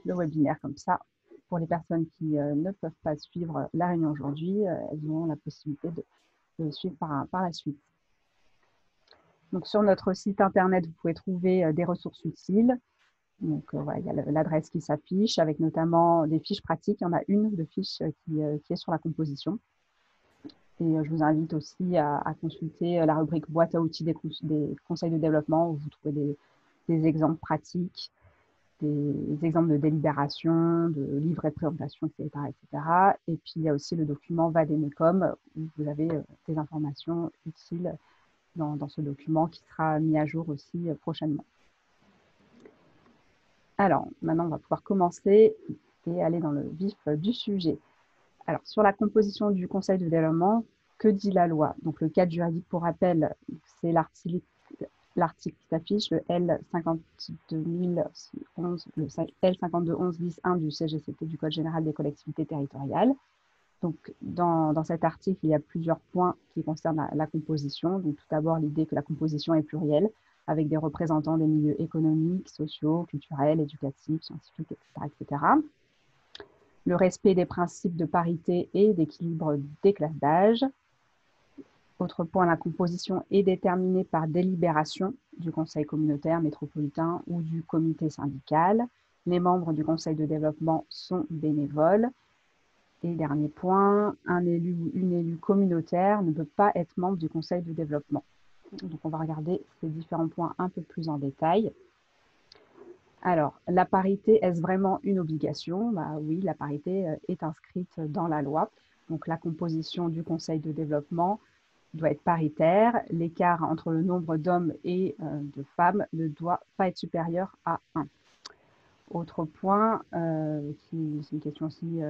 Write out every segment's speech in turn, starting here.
le webinaire comme ça. Pour les personnes qui ne peuvent pas suivre la réunion aujourd'hui, elles ont la possibilité de suivre par la suite. Donc, sur notre site internet, vous pouvez trouver des ressources utiles. Donc, voilà, il y a l'adresse qui s'affiche avec notamment des fiches pratiques. Il y en a une de fiche qui est sur la composition. Et je vous invite aussi à consulter la rubrique boîte à outils des conseils de développement où vous trouvez des exemples pratiques, des exemples de délibération, de livrets de présentation, etc., etc. Et puis, il y a aussi le document Vademecum où vous avez des informations utiles dans ce document qui sera mis à jour aussi prochainement. Alors, maintenant, on va pouvoir commencer et aller dans le vif du sujet. Alors, sur la composition du conseil de développement, que dit la loi? Donc, le cadre juridique, pour rappel, c'est l'article qui s'affiche, le L5211, le L5211-10-1 du CGCT, du Code général des collectivités territoriales. Donc, dans cet article, il y a plusieurs points qui concernent la composition. Donc, tout d'abord, l'idée que la composition est plurielle, avec des représentants des milieux économiques, sociaux, culturels, éducatifs, scientifiques, etc., etc. Le respect des principes de parité et d'équilibre des classes d'âge. Autre point, la composition est déterminée par délibération du conseil communautaire, métropolitain ou du comité syndical. Les membres du conseil de développement sont bénévoles. Et dernier point, un élu ou une élue communautaire ne peut pas être membre du conseil de développement. Donc, on va regarder ces différents points un peu plus en détail. Alors, la parité, est-ce vraiment une obligation? Oui, la parité est inscrite dans la loi. Donc, la composition du conseil de développement doit être paritaire. L'écart entre le nombre d'hommes et de femmes ne doit pas être supérieur à 1. Autre point, c'est une question aussi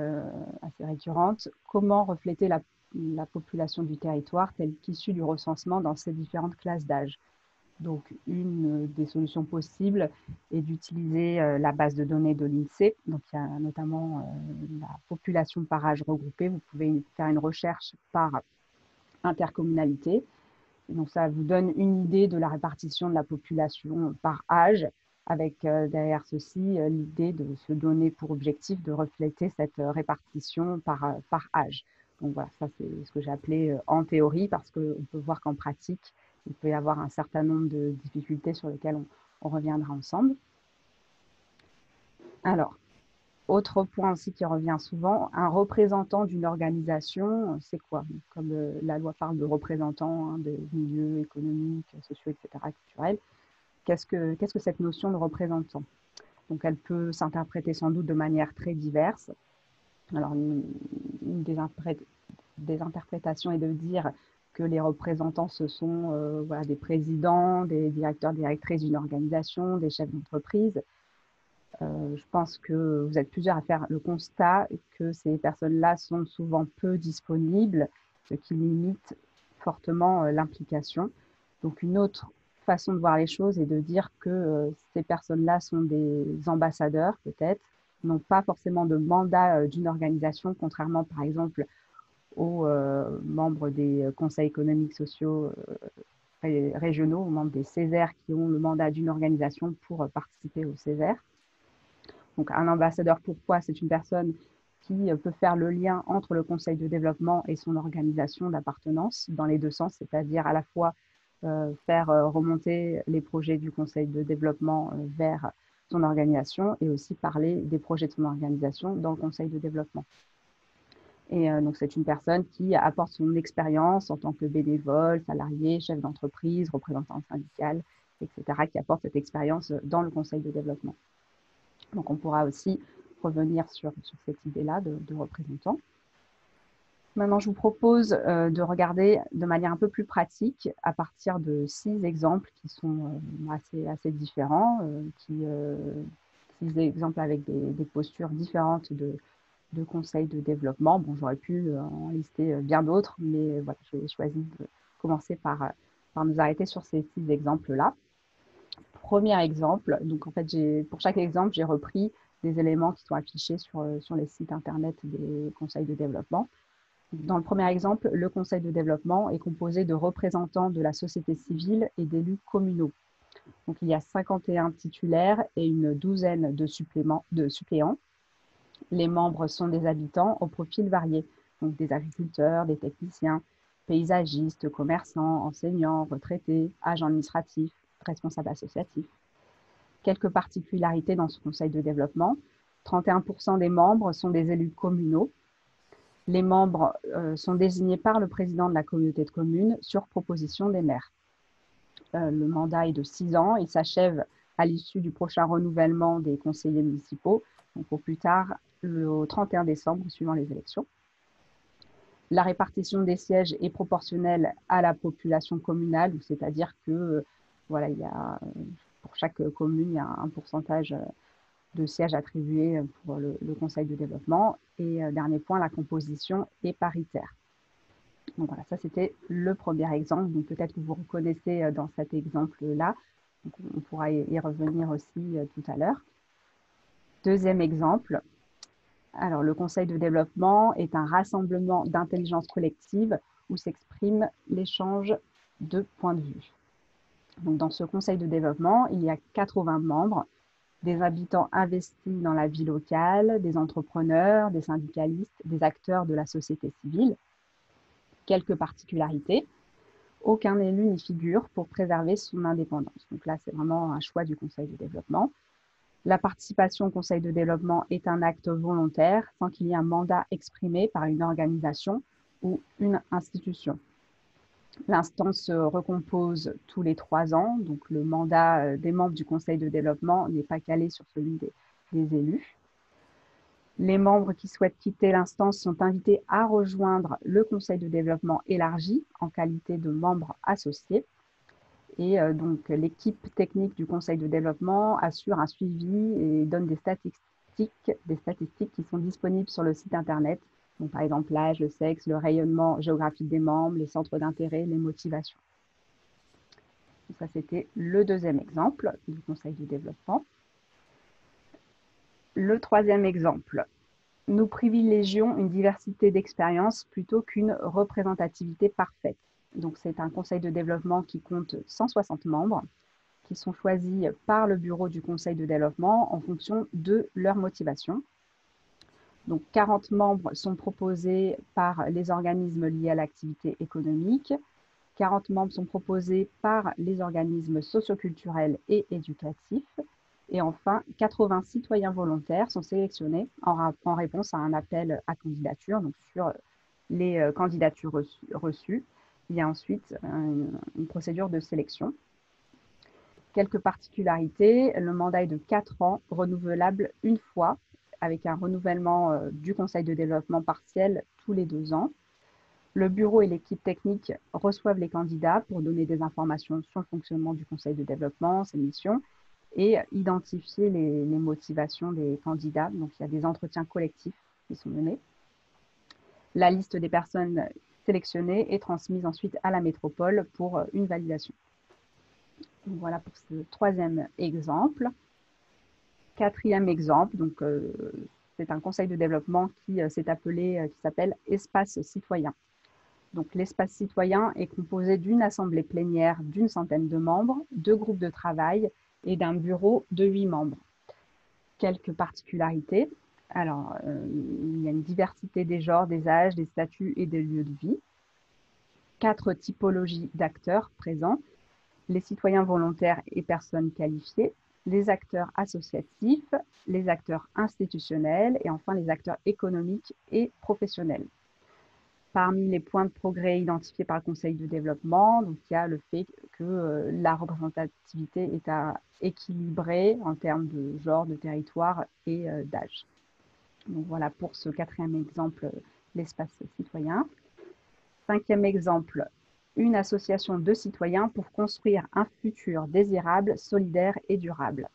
assez récurrente, comment refléter la population du territoire telle qu'issue du recensement dans ces différentes classes d'âge? Donc, une des solutions possibles est d'utiliser la base de données de l'INSEE. Donc, il y a notamment la population par âge regroupée. Vous pouvez faire une recherche par intercommunalité. Donc, ça vous donne une idée de la répartition de la population par âge, avec derrière ceci l'idée de se donner pour objectif de refléter cette répartition par âge. Donc voilà, ça c'est ce que j'ai appelé en théorie, parce qu'on peut voir qu'en pratique, il peut y avoir un certain nombre de difficultés sur lesquelles on reviendra ensemble. Alors, autre point aussi qui revient souvent, un représentant d'une organisation, c'est quoi? Comme la loi parle de représentants des milieux économiques, sociaux, etc., culturels, qu'est-ce que cette notion de représentant? Donc, elle peut s'interpréter sans doute de manière très diverse. Alors, une des interprétations est de dire que les représentants, ce sont voilà, des présidents, des directeurs, directrices d'une organisation, des chefs d'entreprise. Je pense que vous êtes plusieurs à faire le constat que ces personnes-là sont souvent peu disponibles, ce qui limite fortement l'implication. Donc, une autre façon de voir les choses est de dire que ces personnes-là sont des ambassadeurs, peut-être, n'ont pas forcément de mandat d'une organisation, contrairement, par exemple, aux membres des conseils économiques, sociaux régionaux, aux membres des Césaires qui ont le mandat d'une organisation pour participer au Césaire. Donc, un ambassadeur, pourquoi? C'est une personne qui peut faire le lien entre le conseil de développement et son organisation d'appartenance dans les deux sens, c'est-à-dire à la fois faire remonter les projets du conseil de développement vers son organisation et aussi parler des projets de son organisation dans le conseil de développement. Et donc, c'est une personne qui apporte son expérience en tant que bénévole, salarié, chef d'entreprise, représentant syndical, etc., qui apporte cette expérience dans le conseil de développement. Donc, on pourra aussi revenir sur cette idée-là de représentant. Maintenant, je vous propose de regarder de manière un peu plus pratique à partir de 6 exemples qui sont assez différents, 6 exemples avec des postures différentes de conseils de développement. Bon, j'aurais pu en lister bien d'autres, mais voilà, j'ai choisi de commencer par nous arrêter sur ces 6 exemples-là. Premier exemple, donc en fait, pour chaque exemple, j'ai repris des éléments qui sont affichés sur les sites internet des conseils de développement. Dans le premier exemple, le conseil de développement est composé de représentants de la société civile et d'élus communaux. Donc, il y a 51 titulaires et une douzaine de suppléants. Les membres sont des habitants au profil varié, donc des agriculteurs, des techniciens, paysagistes, commerçants, enseignants, retraités, agents administratifs, responsables associatifs. Quelques particularités dans ce conseil de développement. 31% des membres sont des élus communaux. Les membres sont désignés par le président de la communauté de communes sur proposition des maires. Le mandat est de 6 ans. Il s'achève à l'issue du prochain renouvellement des conseillers municipaux, donc au plus tard au 31 décembre suivant les élections. La répartition des sièges est proportionnelle à la population communale, c'est-à-dire que voilà, pour chaque commune, il y a un pourcentage de sièges attribués pour le conseil de développement. Et dernier point, la composition est paritaire. Donc voilà, ça c'était le premier exemple. Donc peut-être que vous reconnaissez dans cet exemple-là. On pourra y revenir aussi tout à l'heure. Deuxième exemple. Alors le conseil de développement est un rassemblement d'intelligence collective où s'exprime l'échange de points de vue. Donc dans ce conseil de développement, il y a 80 membres, des habitants investis dans la vie locale, des entrepreneurs, des syndicalistes, des acteurs de la société civile. Quelques particularités. Aucun élu n'y figure pour préserver son indépendance. Donc là, c'est vraiment un choix du conseil de développement. La participation au conseil de développement est un acte volontaire sans qu'il y ait un mandat exprimé par une organisation ou une institution. L'instance se recompose tous les 3 ans, donc le mandat des membres du conseil de développement n'est pas calé sur celui des élus. Les membres qui souhaitent quitter l'instance sont invités à rejoindre le conseil de développement élargi en qualité de membres associés. Et donc, l'équipe technique du conseil de développement assure un suivi et donne des statistiques qui sont disponibles sur le site internet. Donc, par exemple, l'âge, le sexe, le rayonnement géographique des membres, les centres d'intérêt, les motivations. Donc, ça, c'était le deuxième exemple du conseil de développement. Le troisième exemple. Nous privilégions une diversité d'expériences plutôt qu'une représentativité parfaite. Donc, c'est un conseil de développement qui compte 160 membres qui sont choisis par le bureau du conseil de développement en fonction de leur motivation. Donc, 40 membres sont proposés par les organismes liés à l'activité économique. 40 membres sont proposés par les organismes socioculturels et éducatifs. Et enfin, 80 citoyens volontaires sont sélectionnés en réponse à un appel à candidature. Donc, sur les candidatures reçues, il y a ensuite une procédure de sélection. Quelques particularités, le mandat est de 4 ans, renouvelable une fois, avec un renouvellement du conseil de développement partiel tous les 2 ans. Le bureau et l'équipe technique reçoivent les candidats pour donner des informations sur le fonctionnement du conseil de développement, ses missions, et identifier les motivations des candidats. Donc, il y a des entretiens collectifs qui sont menés. La liste des personnes sélectionnées est transmise ensuite à la métropole pour une validation. Donc, voilà pour ce troisième exemple. Quatrième exemple, donc c'est un conseil de développement qui s'appelle Espace citoyen. Donc l'espace citoyen est composé d'une assemblée plénière d'une centaine de membres, 2 groupes de travail et d'un bureau de 8 membres. Quelques particularités. Alors, il y a une diversité des genres, des âges, des statuts et des lieux de vie. 4 typologies d'acteurs présents. Les citoyens volontaires et personnes qualifiées, les acteurs associatifs, les acteurs institutionnels et enfin les acteurs économiques et professionnels. Parmi les points de progrès identifiés par le Conseil de développement, donc il y a le fait que la représentativité est équilibrée en termes de genre, de territoire et d'âge. Donc voilà pour ce quatrième exemple, l'espace citoyen. Cinquième exemple, une association de citoyens pour construire un futur désirable, solidaire et durable.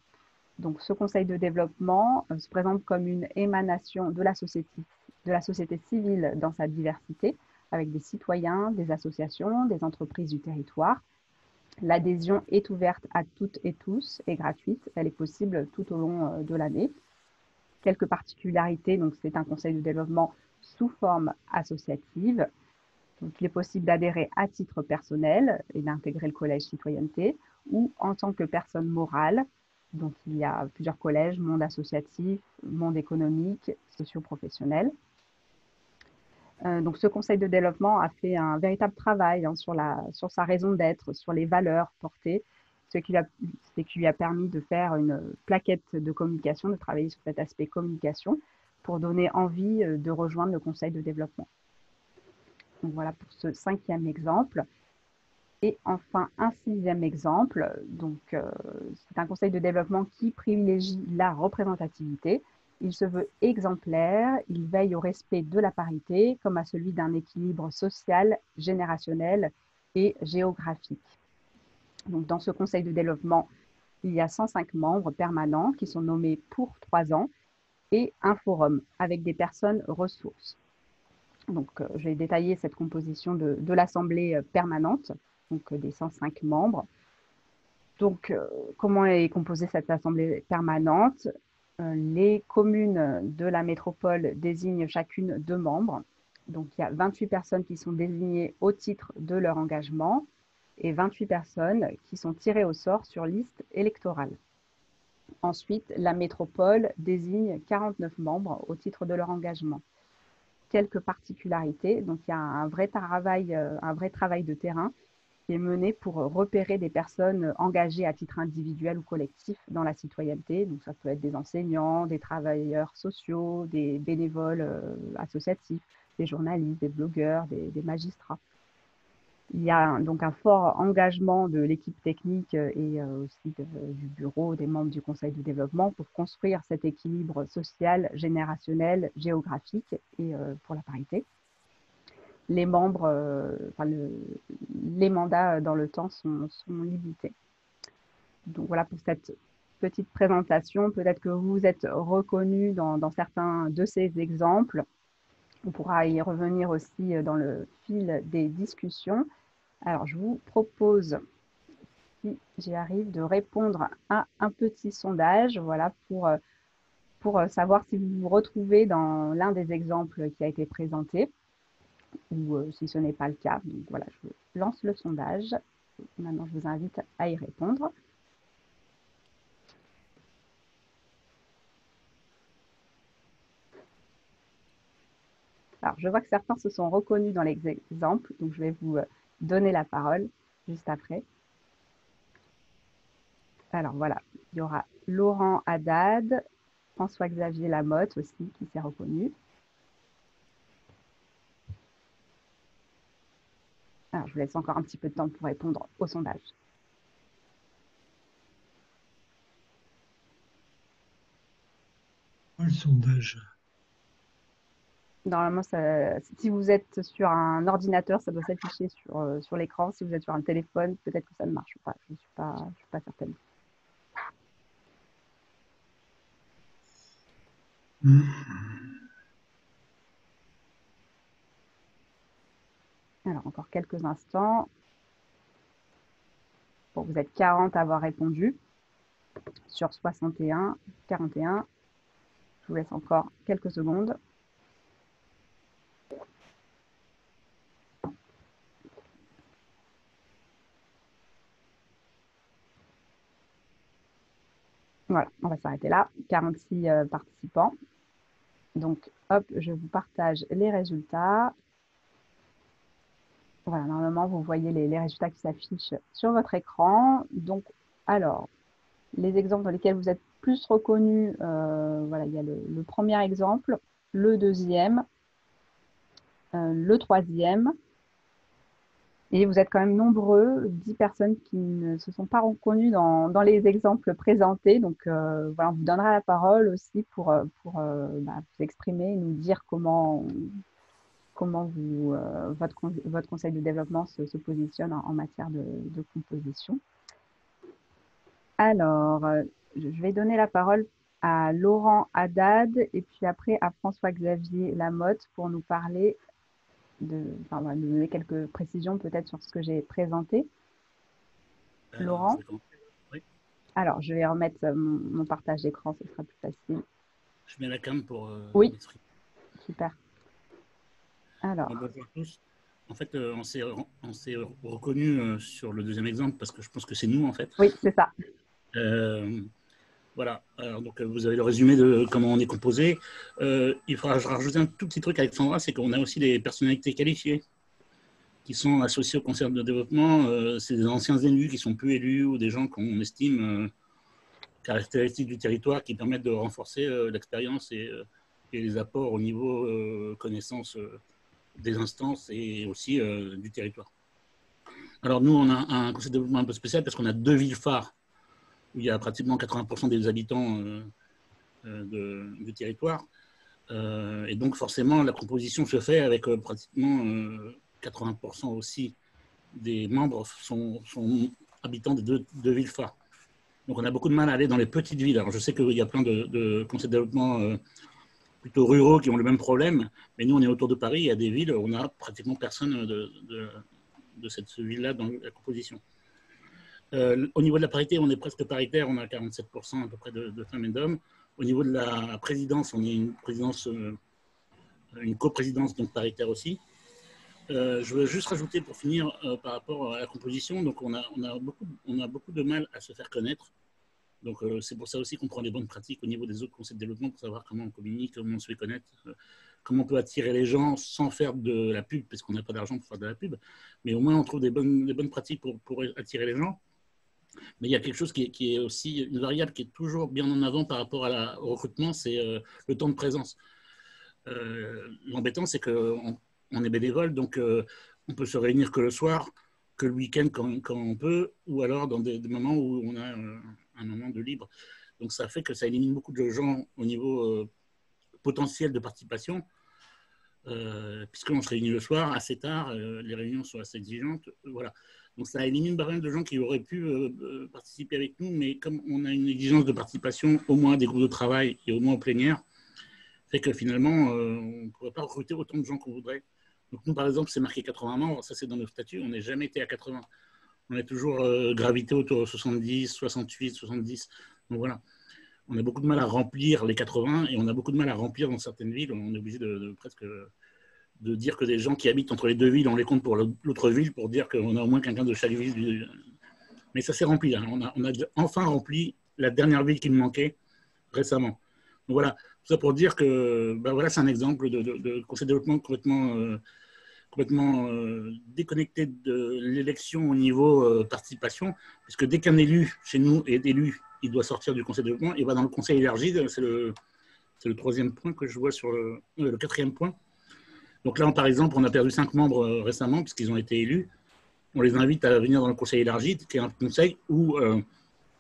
Donc, ce conseil de développement se présente comme une émanation de la société civile dans sa diversité, avec des citoyens, des associations, des entreprises du territoire. L'adhésion est ouverte à toutes et tous et gratuite. Elle est possible tout au long de l'année. Quelques particularités, donc c'est un conseil de développement sous forme associative. Donc, il est possible d'adhérer à titre personnel et d'intégrer le collège citoyenneté ou en tant que personne morale. Donc, il y a plusieurs collèges, monde associatif, monde économique, socio-professionnel. Donc, ce conseil de développement a fait un véritable travail sur sa raison d'être, sur les valeurs portées, ce qui lui a permis de faire une plaquette de communication, de travailler sur cet aspect communication pour donner envie de rejoindre le conseil de développement. Donc, voilà pour ce 5e exemple. Et enfin, un 6e exemple. Donc, c'est un conseil de développement qui privilégie la représentativité. Il se veut exemplaire, il veille au respect de la parité comme à celui d'un équilibre social, générationnel et géographique. Donc, dans ce conseil de développement, il y a 105 membres permanents qui sont nommés pour 3 ans et un forum avec des personnes ressources. Donc, je vais détailler cette composition de l'Assemblée permanente, donc des 105 membres. Donc, comment est composée cette Assemblée permanente? Les communes de la métropole désignent chacune 2 membres. Donc, il y a 28 personnes qui sont désignées au titre de leur engagement et 28 personnes qui sont tirées au sort sur liste électorale. Ensuite, la métropole désigne 49 membres au titre de leur engagement. Quelques particularités. Donc, il y a un vrai travail de terrain qui est mené pour repérer des personnes engagées à titre individuel ou collectif dans la citoyenneté. Donc, ça peut être des enseignants, des travailleurs sociaux, des bénévoles associatifs, des journalistes, des blogueurs, des magistrats. Il y a donc un fort engagement de l'équipe technique et aussi du bureau, des membres du conseil de développement pour construire cet équilibre social, générationnel, géographique et pour la parité. Les membres, les mandats dans le temps sont limités. Donc voilà pour cette petite présentation. Peut-être que vous êtes reconnus dans certains de ces exemples. On pourra y revenir aussi dans le fil des discussions. Alors, je vous propose, si j'y arrive, de répondre à un petit sondage, voilà, pour savoir si vous vous retrouvez dans l'un des exemples qui a été présenté ou si ce n'est pas le cas. Donc voilà, je lance le sondage. Maintenant, je vous invite à y répondre. Alors, je vois que certains se sont reconnus dans l'exemple, donc je vais vous donner la parole juste après. Alors voilà, il y aura Laurent Haddad, François-Xavier Lamotte aussi qui s'est reconnu. Alors, je vous laisse encore un petit peu de temps pour répondre au sondage. Le sondage. Normalement, si vous êtes sur un ordinateur, ça doit s'afficher sur l'écran. Si vous êtes sur un téléphone, peut-être que ça ne marche pas. Je ne suis pas certaine. Alors, encore quelques instants. Bon, vous êtes 40 à avoir répondu sur 61, 41. Je vous laisse encore quelques secondes. Voilà, on va s'arrêter là. 46 participants. Donc, hop, je vous partage les résultats. Voilà, normalement, vous voyez les résultats qui s'affichent sur votre écran. Donc, alors, les exemples dans lesquels vous êtes plus reconnus, voilà, il y a le premier exemple, le deuxième, le troisième. Et vous êtes quand même nombreux, 10 personnes qui ne se sont pas reconnues dans les exemples présentés. Donc, voilà, on vous donnera la parole aussi pour vous exprimer, nous dire comment votre conseil de développement se positionne en matière de composition. Alors, je vais donner la parole à Laurent Haddad et puis après à François-Xavier Lamotte pour nous parler nous donner quelques précisions peut-être sur ce que j'ai présenté. Laurent? Oui. Alors, je vais remettre mon partage d'écran, ce sera plus facile. Je mets la cam pour oui, super. Alors. Bonjour à tous. En fait, on s'est reconnu sur le deuxième exemple parce que je pense que c'est nous, en fait. Oui, c'est ça. Voilà. Alors, donc, vous avez le résumé de comment on est composé. Il faudra rajouter un tout petit truc, Alexandra, c'est qu'on a aussi des personnalités qualifiées qui sont associés au conseil de développement. C'est des anciens élus qui sont plus élus ou des gens qu'on estime caractéristiques du territoire qui permettent de renforcer l'expérience et les apports au niveau connaissance des instances et aussi du territoire. Alors nous, on a un conseil de développement un peu spécial parce qu'on a 2 villes phares où il y a pratiquement 80% des habitants du territoire. Et donc forcément, la composition se fait avec pratiquement 80% aussi des membres sont habitants des deux villes phares. Donc on a beaucoup de mal à aller dans les petites villes. Alors je sais qu'il y a plein de conseils de développement plutôt ruraux qui ont le même problème, mais nous on est autour de Paris, il y a des villes où on n'a pratiquement personne de cette ville-là dans la composition. Au niveau de la parité, on est presque paritaire, on a 47% à peu près de femmes et d'hommes. Au niveau de la présidence, on est une coprésidence donc paritaire aussi. Je veux juste rajouter pour finir par rapport à la composition, donc on a beaucoup de mal à se faire connaître. Donc c'est pour ça aussi qu'on prend les bonnes pratiques au niveau des autres conseils de développement pour savoir comment on communique, comment on se fait connaître, comment on peut attirer les gens sans faire de la pub, parce qu'on n'a pas d'argent pour faire de la pub, mais au moins on trouve des bonnes pratiques pour attirer les gens. Mais il y a quelque chose qui est aussi une variable qui est toujours bien en avant par rapport au recrutement, c'est le temps de présence. L'embêtant, c'est qu'on est bénévole, donc on peut se réunir que le soir, que le week-end quand on peut, ou alors dans des moments où on a un moment de libre. Donc ça fait que ça élimine beaucoup de gens au niveau potentiel de participation, puisqu'on se réunit le soir assez tard, les réunions sont assez exigeantes, voilà. Donc ça élimine pas mal de gens qui auraient pu participer avec nous, mais comme on a une exigence de participation, au moins des groupes de travail et au moins aux plénières, fait que finalement, on ne pourrait pas recruter autant de gens qu'on voudrait. Donc nous, par exemple, c'est marqué 80 membres, ça c'est dans nos statuts, on n'a jamais été à 80. On a toujours gravité autour de 70, 68, 70. Donc voilà, on a beaucoup de mal à remplir les 80 et on a beaucoup de mal à remplir dans certaines villes. On est obligé presque de dire que des gens qui habitent entre les deux villes, on les compte pour l'autre ville pour dire qu'on a au moins quelqu'un de chaque ville. Mais ça s'est rempli. Hein. On a enfin rempli la dernière ville qui nous manquait récemment. Donc voilà, tout ça pour dire que ben voilà, c'est un exemple de conseil de développement complètement déconnecté de l'élection au niveau participation, puisque dès qu'un élu chez nous est élu, il doit sortir du conseil de développement, il va dans le conseil élargi, c'est le troisième point que je vois sur le quatrième point. Donc là, par exemple, on a perdu 5 membres récemment, puisqu'ils ont été élus. On les invite à venir dans le conseil élargi, qui est un conseil où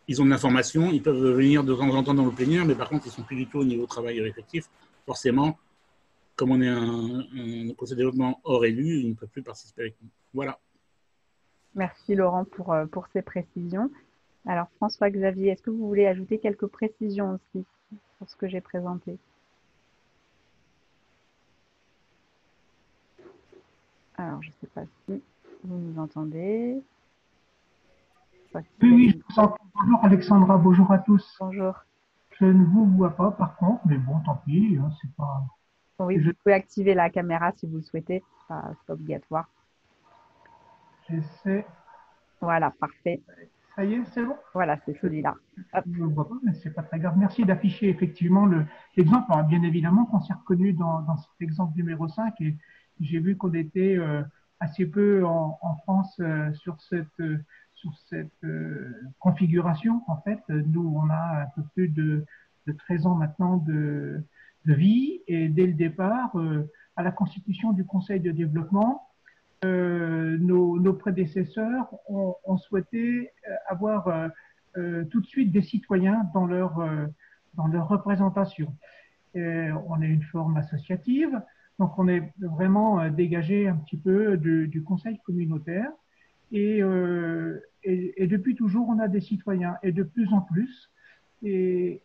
ils ont de l'information, ils peuvent venir de temps en temps dans le plénière, mais par contre, ils ne sont plus du tout au niveau travail effectif. Forcément, comme on est un conseil de développement hors élu, ils ne peuvent plus participer avec nous. Voilà. Merci Laurent pour ces précisions. Alors François-Xavier, est-ce que vous voulez ajouter quelques précisions aussi sur ce que j'ai présenté? Alors, je ne sais pas si vous nous entendez. Oui, oui, je vous entends. Bonjour Alexandra, bonjour à tous. Bonjour. Je ne vous vois pas par contre, mais bon, tant pis, hein, c'est pas. Oui, vous pouvez activer la caméra si vous le souhaitez, c'est pas obligatoire. J'essaie. Voilà, parfait. Ça y est, c'est bon? Voilà, c'est celui-là. Je ne le vois pas, mais c'est pas très grave. Merci d'afficher effectivement l'exemple. Alors, bien évidemment qu'on s'est reconnu dans cet exemple numéro 5 et j'ai vu qu'on était assez peu en France sur cette configuration. En fait, nous, on a un peu plus de 13 ans maintenant de vie et dès le départ, à la constitution du Conseil de développement, nos prédécesseurs ont souhaité avoir tout de suite des citoyens dans leur représentation. On est une forme associative, donc on est vraiment dégagé un petit peu du conseil communautaire. Et depuis toujours, on a des citoyens, et de plus en plus. Et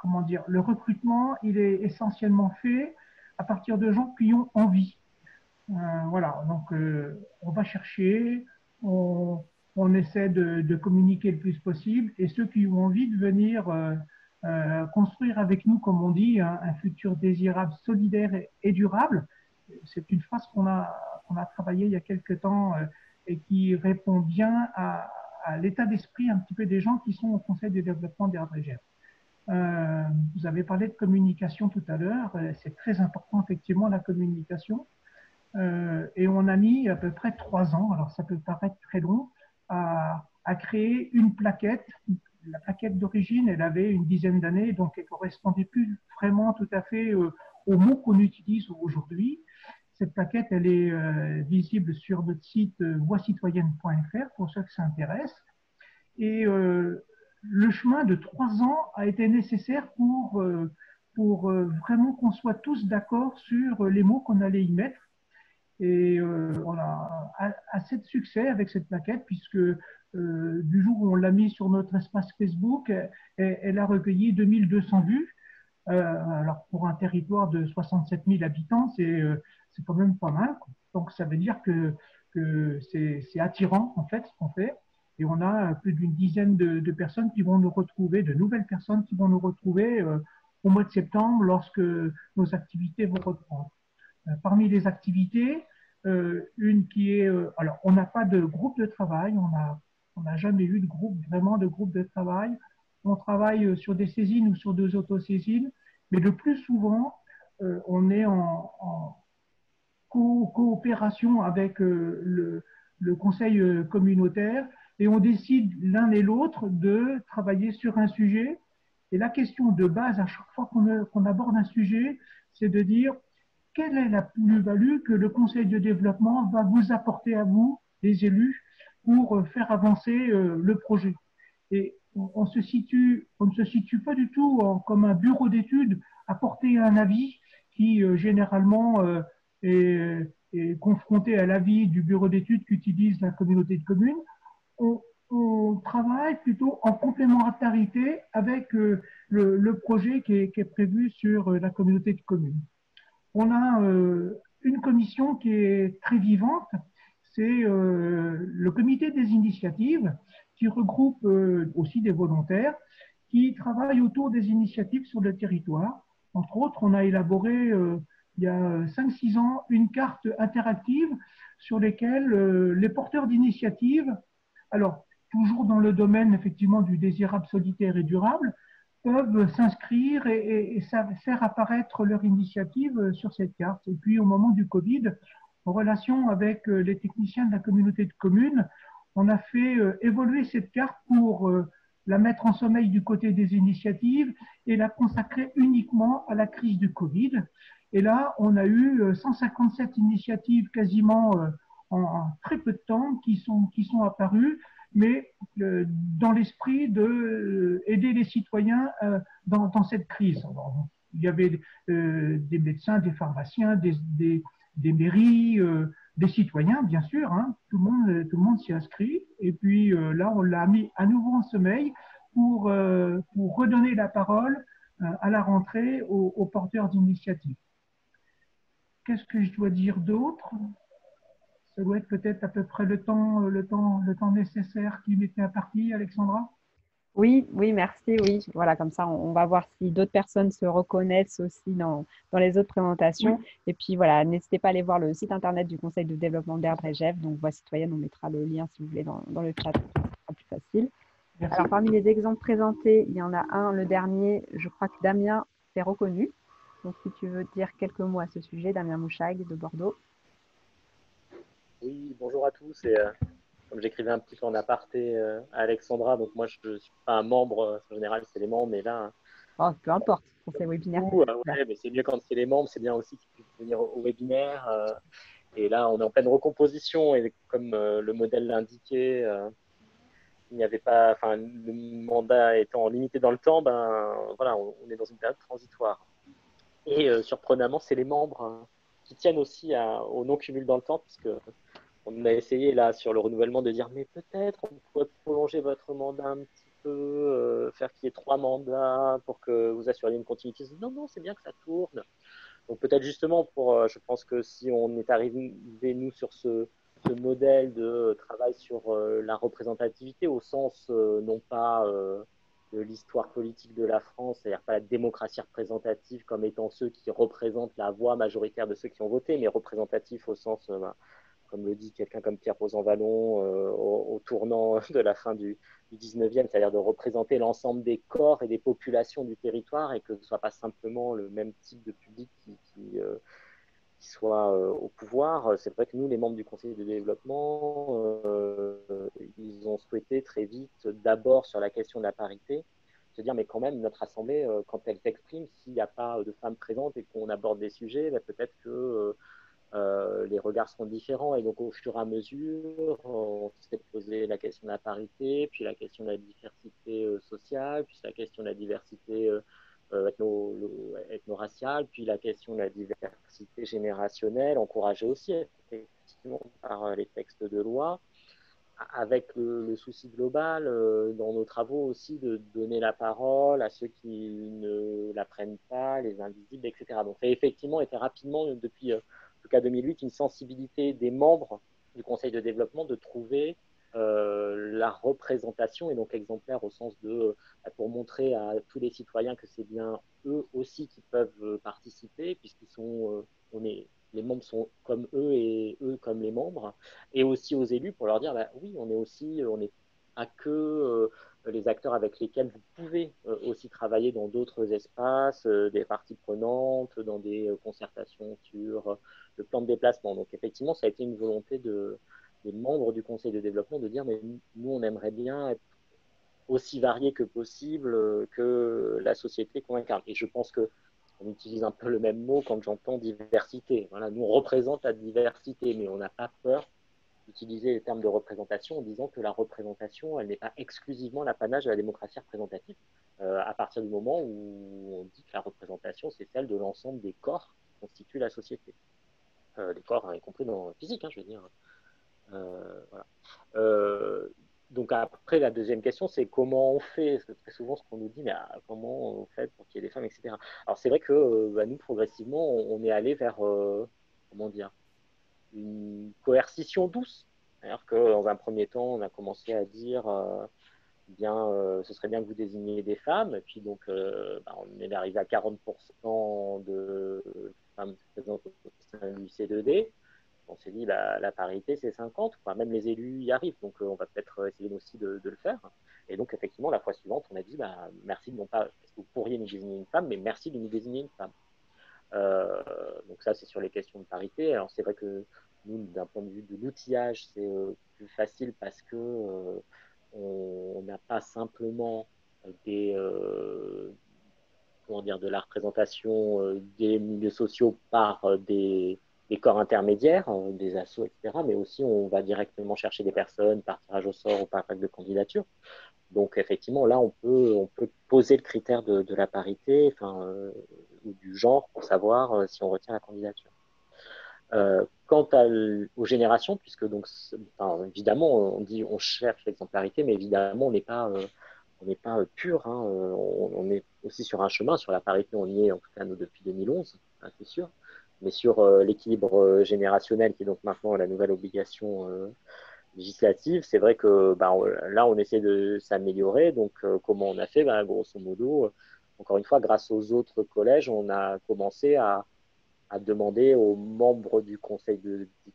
comment dire, le recrutement, il est essentiellement fait à partir de gens qui ont envie. Voilà, donc on va chercher, on essaie de communiquer le plus possible, et ceux qui ont envie de venir construire avec nous, comme on dit, un futur désirable, solidaire et durable, c'est une phrase qu'on a travaillé il y a quelques temps et qui répond bien à l'état d'esprit un petit peu des gens qui sont au Conseil de développement d'Erdre-et-Gèvres. Vous avez parlé de communication tout à l'heure. C'est très important, effectivement, la communication. Et on a mis à peu près 3 ans, alors ça peut paraître très long, à créer une plaquette. La plaquette d'origine, elle avait une dizaine d'années, donc elle ne correspondait plus vraiment tout à fait aux mots qu'on utilise aujourd'hui. Cette plaquette, elle est visible sur notre site voixcitoyenne.fr pour ceux que ça intéresse. Et le chemin de 3 ans a été nécessaire pour vraiment qu'on soit tous d'accord sur les mots qu'on allait y mettre. Et on a assez de succès avec cette plaquette, puisque du jour où on l'a mis sur notre espace Facebook, elle a recueilli 2200 vues. Alors pour un territoire de 67 000 habitants, c'est quand même pas mal. Donc ça veut dire que c'est attirant en fait ce qu'on fait. Et on a plus d'une dizaine de personnes qui vont nous retrouver, de nouvelles personnes qui vont nous retrouver au mois de septembre lorsque nos activités vont reprendre. Parmi les activités, une qui est… alors, on n'a pas de groupe de travail, on n'a jamais eu vraiment de groupe de travail. On travaille sur des saisines ou sur des autosaisines, mais le plus souvent, on est en coopération avec le conseil communautaire et on décide l'un et l'autre de travailler sur un sujet. Et la question de base, à chaque fois qu'on aborde un sujet, c'est de dire quelle est la plus-value que le conseil de développement va vous apporter à vous, les élus, pour faire avancer le projet. Et on ne se situe pas du tout comme un bureau d'études à porter un avis qui généralement est confronté à l'avis du bureau d'études qu'utilise la communauté de communes. On travaille plutôt en complémentarité avec le projet qui est prévu sur la communauté de communes. On a une commission qui est très vivante, c'est le comité des initiatives qui regroupe aussi des volontaires qui travaillent autour des initiatives sur le territoire. Entre autres, on a élaboré il y a 5-6 ans une carte interactive sur laquelle les porteurs d'initiatives, alors toujours dans le domaine effectivement du désirable, solitaire et durable, peuvent s'inscrire et faire apparaître leur initiative sur cette carte. Et puis au moment du Covid, en relation avec les techniciens de la communauté de communes, on a fait évoluer cette carte pour la mettre en sommeil du côté des initiatives et la consacrer uniquement à la crise du Covid. Et là, on a eu 157 initiatives quasiment en très peu de temps qui sont apparues, mais dans l'esprit d'aider les citoyens dans cette crise. Alors, il y avait des médecins, des pharmaciens, des mairies, des citoyens, bien sûr. Hein, tout le monde s'y inscrit. Et puis là, on l'a mis à nouveau en sommeil pour redonner la parole à la rentrée aux porteurs d'initiatives. Qu'est-ce que je dois dire d'autre ? Ça doit être peut-être à peu près le temps nécessaire qui m'était imparti, Alexandra. Oui, oui, merci. Oui, voilà, comme ça, on va voir si d'autres personnes se reconnaissent aussi dans les autres présentations. Oui. Et puis voilà, n'hésitez pas à aller voir le site internet du Conseil de développement d'Erdre-et-Gèvres. Donc, Voix citoyenne, on mettra le lien si vous voulez dans le chat, ce sera plus facile. Merci. Alors, parmi les exemples présentés, il y en a un, le dernier, je crois que Damien s'est reconnu. Donc, si tu veux dire quelques mots à ce sujet, Damien Mouchag de Bordeaux. Oui, bonjour à tous. Et comme j'écrivais un petit peu en aparté à Alexandra, donc moi je ne suis pas un membre, en général c'est les membres, mais là. Oh, peu importe, pour ces webinaires. Ouais, mais c'est mieux quand c'est les membres, c'est bien aussi qu'ils puissent venir au webinaire. Et là, on est en pleine recomposition et comme le modèle l'indiquait, il n'y avait pas, enfin, le mandat étant limité dans le temps, ben voilà, on est dans une période transitoire. Et surprenamment, c'est les membres qui tiennent aussi au non-cumul dans le temps, puisque on a essayé là sur le renouvellement de dire mais peut-être on pourrait prolonger votre mandat un petit peu, faire qu'il y ait 3 mandats pour que vous assuriez une continuité. Non, non, c'est bien que ça tourne. Donc peut-être justement je pense que si on est arrivé nous sur ce modèle de travail sur la représentativité au sens non pas de l'histoire politique de la France, c'est-à-dire pas la démocratie représentative comme étant ceux qui représentent la voix majoritaire de ceux qui ont voté, mais représentatif au sens, comme le dit quelqu'un comme Pierre Rosanvallon, au tournant de la fin du 19e, c'est-à-dire de représenter l'ensemble des corps et des populations du territoire et que ce ne soit pas simplement le même type de public qui soit au pouvoir. C'est vrai que nous, les membres du Conseil de développement, ils ont souhaité très vite, d'abord sur la question de la parité, se dire, mais quand même, notre Assemblée, quand elle s'exprime, s'il n'y a pas de femmes présentes et qu'on aborde des sujets, peut-être que les regards seront différents. Et donc, au fur et à mesure, on s'est posé la question de la parité, puis la question de la diversité sociale, puis la question de la diversité ethno-raciale, puis la question de la diversité générationnelle, encouragée aussi effectivement par les textes de loi, avec le souci global dans nos travaux aussi de donner la parole à ceux qui ne la prennent pas, les invisibles, etc. Donc ça a effectivement été rapidement, depuis en tout cas 2008, une sensibilité des membres du Conseil de développement de trouver la représentation, et donc exemplaire au sens de, pour montrer à tous les citoyens que c'est bien eux aussi qui peuvent participer, puisqu'ils sont, les membres sont comme eux et eux comme les membres, et aussi aux élus pour leur dire, oui, on n'est pas que les acteurs avec lesquels vous pouvez aussi travailler dans d'autres espaces, des parties prenantes, dans des concertations sur le plan de déplacement. Donc effectivement, ça a été une volonté des membres du Conseil de développement de dire, mais nous, on aimerait bien être aussi variés que possible, que la société qu'on incarne. Et je pense qu'on utilise un peu le même mot quand j'entends diversité. Voilà, nous, on représente la diversité, mais on n'a pas peur d'utiliser les termes de représentation en disant que la représentation, elle n'est pas exclusivement l'apanage de la démocratie représentative, à partir du moment où on dit que la représentation, c'est celle de l'ensemble des corps qui constituent la société. Des corps, y compris dans le physique, je veux dire. Voilà. Donc après, la deuxième question, c'est comment on fait. Parce que très souvent, ce qu'on nous dit, mais comment on fait pour qu'il y ait des femmes, etc. Alors c'est vrai que nous, progressivement, on est allé vers, comment dire, une coercition douce. C'est-à-dire que dans un premier temps, on a commencé à dire, ce serait bien que vous désigniez des femmes. Et puis donc, on est arrivé à 40% de femmes présentes au sein du C2D. On s'est dit, la parité, c'est 50. Enfin, même les élus y arrivent, donc on va peut-être essayer aussi de le faire. Et donc, effectivement, la fois suivante, on a dit, merci de non pas, est-ce que vous pourriez nous désigner une femme, mais merci de nous désigner une femme. Donc ça, c'est sur les questions de parité. Alors, c'est vrai que nous, d'un point de vue de l'outillage, c'est plus facile parce que on n'a pas simplement de la représentation des milieux sociaux par des corps intermédiaires, des assos, etc. Mais aussi, on va directement chercher des personnes par tirage au sort ou par règle de candidature. Donc, effectivement, là, on peut poser le critère de la parité, ou du genre pour savoir si on retient la candidature. Quant aux générations, puisque donc, évidemment, on dit on cherche l'exemplarité, mais évidemment, on n'est pas pur. On est aussi sur un chemin. Sur la parité, on y est, en tout cas, nous, depuis 2011, c'est sûr. Mais sur l'équilibre générationnel, qui est donc maintenant la nouvelle obligation législative, c'est vrai que là, on essaie de s'améliorer. Donc, comment on a fait? Grosso modo, encore une fois, grâce aux autres collèges, on a commencé à demander aux membres du conseil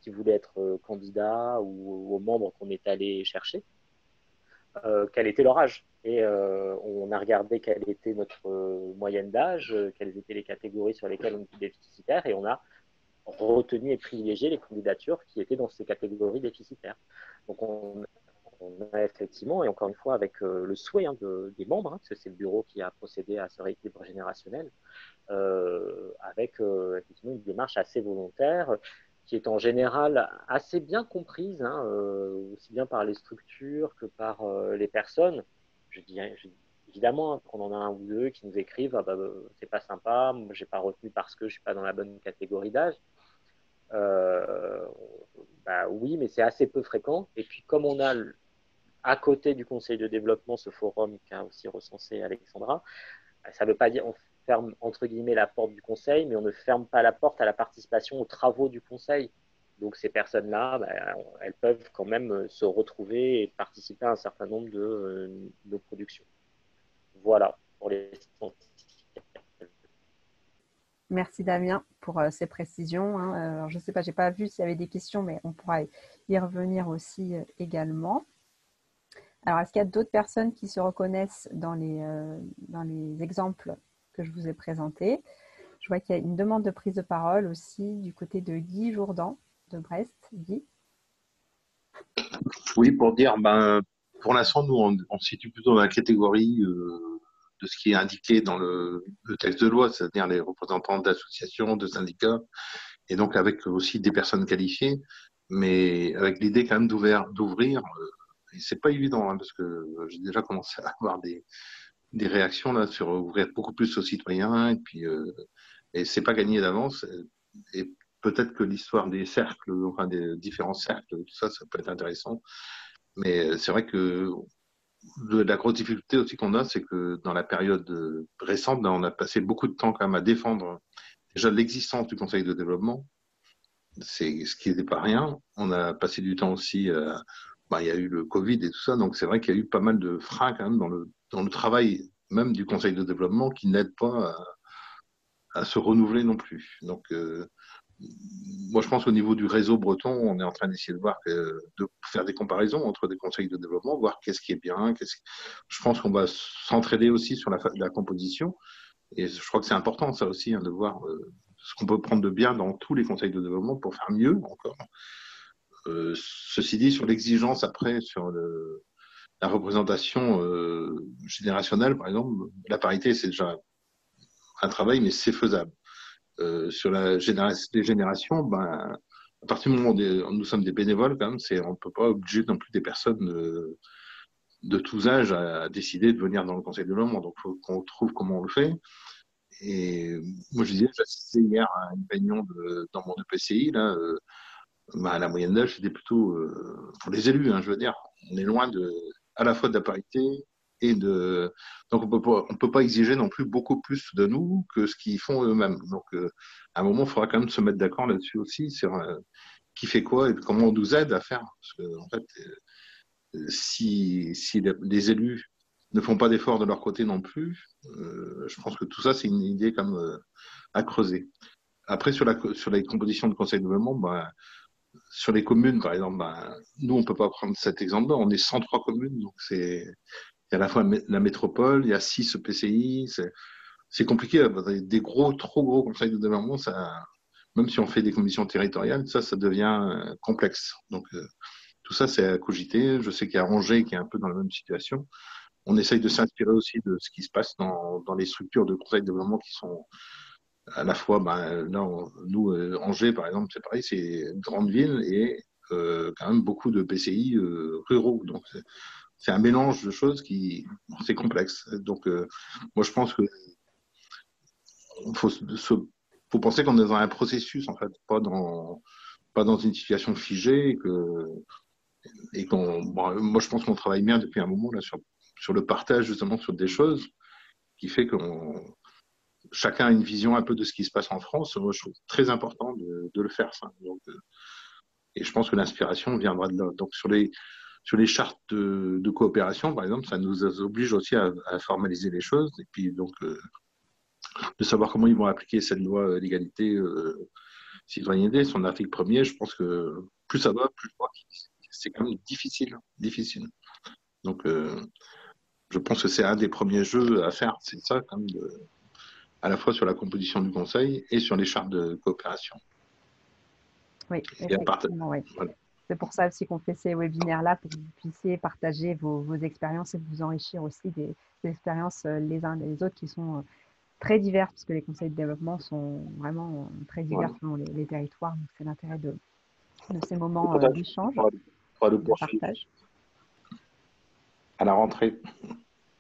qui voulaient être candidats ou aux membres qu'on est allé chercher quel était leur âge. Et on a regardé quelle était notre moyenne d'âge, quelles étaient les catégories sur lesquelles on était déficitaire, et on a retenu et privilégié les candidatures qui étaient dans ces catégories déficitaires. Donc on a effectivement, et encore une fois avec le souhait des membres, parce que c'est le bureau qui a procédé à ce rééquilibre générationnel, avec effectivement une démarche assez volontaire, qui est en général assez bien comprise, aussi bien par les structures que par les personnes. Évidemment, qu'on en a un ou deux qui nous écrivent c'est pas sympa, moi j'ai pas retenu parce que je suis pas dans la bonne catégorie d'âge. Oui, mais c'est assez peu fréquent. Et puis comme on a à côté du Conseil de développement ce forum qu'a aussi recensé Alexandra, ça ne veut pas dire on ferme entre guillemets la porte du conseil, mais on ne ferme pas la porte à la participation aux travaux du conseil. Donc ces personnes-là, elles peuvent quand même se retrouver et participer à un certain nombre de nos productions. Voilà pour les. Merci Damien pour ces précisions. Alors, je ne sais pas, je n'ai pas vu s'il y avait des questions, mais on pourra y revenir aussi également. Alors, est-ce qu'il y a d'autres personnes qui se reconnaissent dans les exemples que je vous ai présentés? Je vois qu'il y a une demande de prise de parole aussi du côté de Guy Jourdan de Brest. Guy? Oui, pour dire, pour l'instant, nous, on se situe plutôt dans la catégorie de ce qui est indiqué dans le texte de loi, c'est-à-dire les représentants d'associations, de syndicats, et donc avec aussi des personnes qualifiées, mais avec l'idée quand même d'ouvrir. Et c'est pas évident, hein, parce que j'ai déjà commencé à avoir des réactions là sur ouvrir beaucoup plus aux citoyens, et puis et c'est pas gagné d'avance. Et peut-être que l'histoire des cercles, enfin des différents cercles, tout ça, ça peut être intéressant. Mais c'est vrai que la grosse difficulté aussi qu'on a, c'est que dans la période récente, on a passé beaucoup de temps quand même à défendre déjà l'existence du Conseil de développement. C'est ce qui n'est pas rien. On a passé du temps aussi, il y a eu le Covid et tout ça, donc c'est vrai qu'il y a eu pas mal de freins quand même dans le travail même du Conseil de développement qui n'aide pas à se renouveler non plus. Donc, moi, je pense qu'au niveau du réseau breton, on est en train d'essayer de faire des comparaisons entre des conseils de développement, voir qu'est-ce qui est bien. Je pense qu'on va s'entraider aussi sur la composition. Et je crois que c'est important, ça aussi, hein, de voir ce qu'on peut prendre de bien dans tous les conseils de développement pour faire mieux encore. Ceci dit, sur l'exigence après, sur la représentation générationnelle, par exemple, la parité, c'est déjà un travail, mais c'est faisable. Sur les générations, à partir du moment où nous sommes des bénévoles, quand même, on ne peut pas obliger non plus des personnes de tous âges à décider de venir dans le conseil de développement. Donc, il faut qu'on trouve comment on le fait. Et moi, je disais, j'assistais hier à une réunion dans mon EPCI, là, la moyenne d'âge, c'était plutôt pour les élus, hein, je veux dire. On est loin à la fois de la parité et de. Donc, on peut pas exiger non plus beaucoup plus de nous que ce qu'ils font eux-mêmes. Donc, à un moment, il faudra quand même se mettre d'accord là-dessus aussi, sur qui fait quoi et comment on nous aide à faire. Parce que, en fait, si les élus ne font pas d'efforts de leur côté non plus, je pense que tout ça, c'est une idée comme à creuser. Après, sur les compositions de conseil de développement, sur les communes, par exemple, nous, on ne peut pas prendre cet exemple-là. On est 103 communes, donc il y a à la fois la métropole, il y a 6 EPCI. C'est compliqué. Des trop gros conseils de développement, même si on fait des commissions territoriales, ça devient complexe. Donc, tout ça, c'est à cogiter. Je sais qu'il y a Angers qui est un peu dans la même situation. On essaye de s'inspirer aussi de ce qui se passe dans les structures de conseil de développement qui sont à la fois, nous, Angers, par exemple, c'est pareil, c'est une grande ville et quand même beaucoup de PCI ruraux. Donc, c'est un mélange de choses c'est complexe. Donc, moi, je pense que faut penser qu'on est dans un processus, en fait, pas dans une situation figée moi, je pense qu'on travaille bien depuis un moment là sur le partage, justement, sur des choses qui fait qu'on chacun a une vision un peu de ce qui se passe en France. Moi, je trouve très important de le faire, ça. Donc, et je pense que l'inspiration viendra de là. Donc, sur les chartes de coopération, par exemple, ça nous oblige aussi à formaliser les choses et puis donc de savoir comment ils vont appliquer cette loi d'égalité citoyenneté, son article premier. Je pense que plus ça va, plus je vois que c'est quand même difficile. Donc, je pense que c'est un des premiers jeux à faire, c'est ça, quand même, à la fois sur la composition du conseil et sur les chartes de coopération. Oui, effectivement, oui. Voilà. C'est pour ça aussi qu'on fait ces webinaires-là, pour que vous puissiez partager vos expériences et vous enrichir aussi des expériences les uns des autres qui sont très diverses, parce que les conseils de développement sont vraiment très divers selon les territoires. Donc, c'est l'intérêt de ces moments d'échange, de partage. À la rentrée.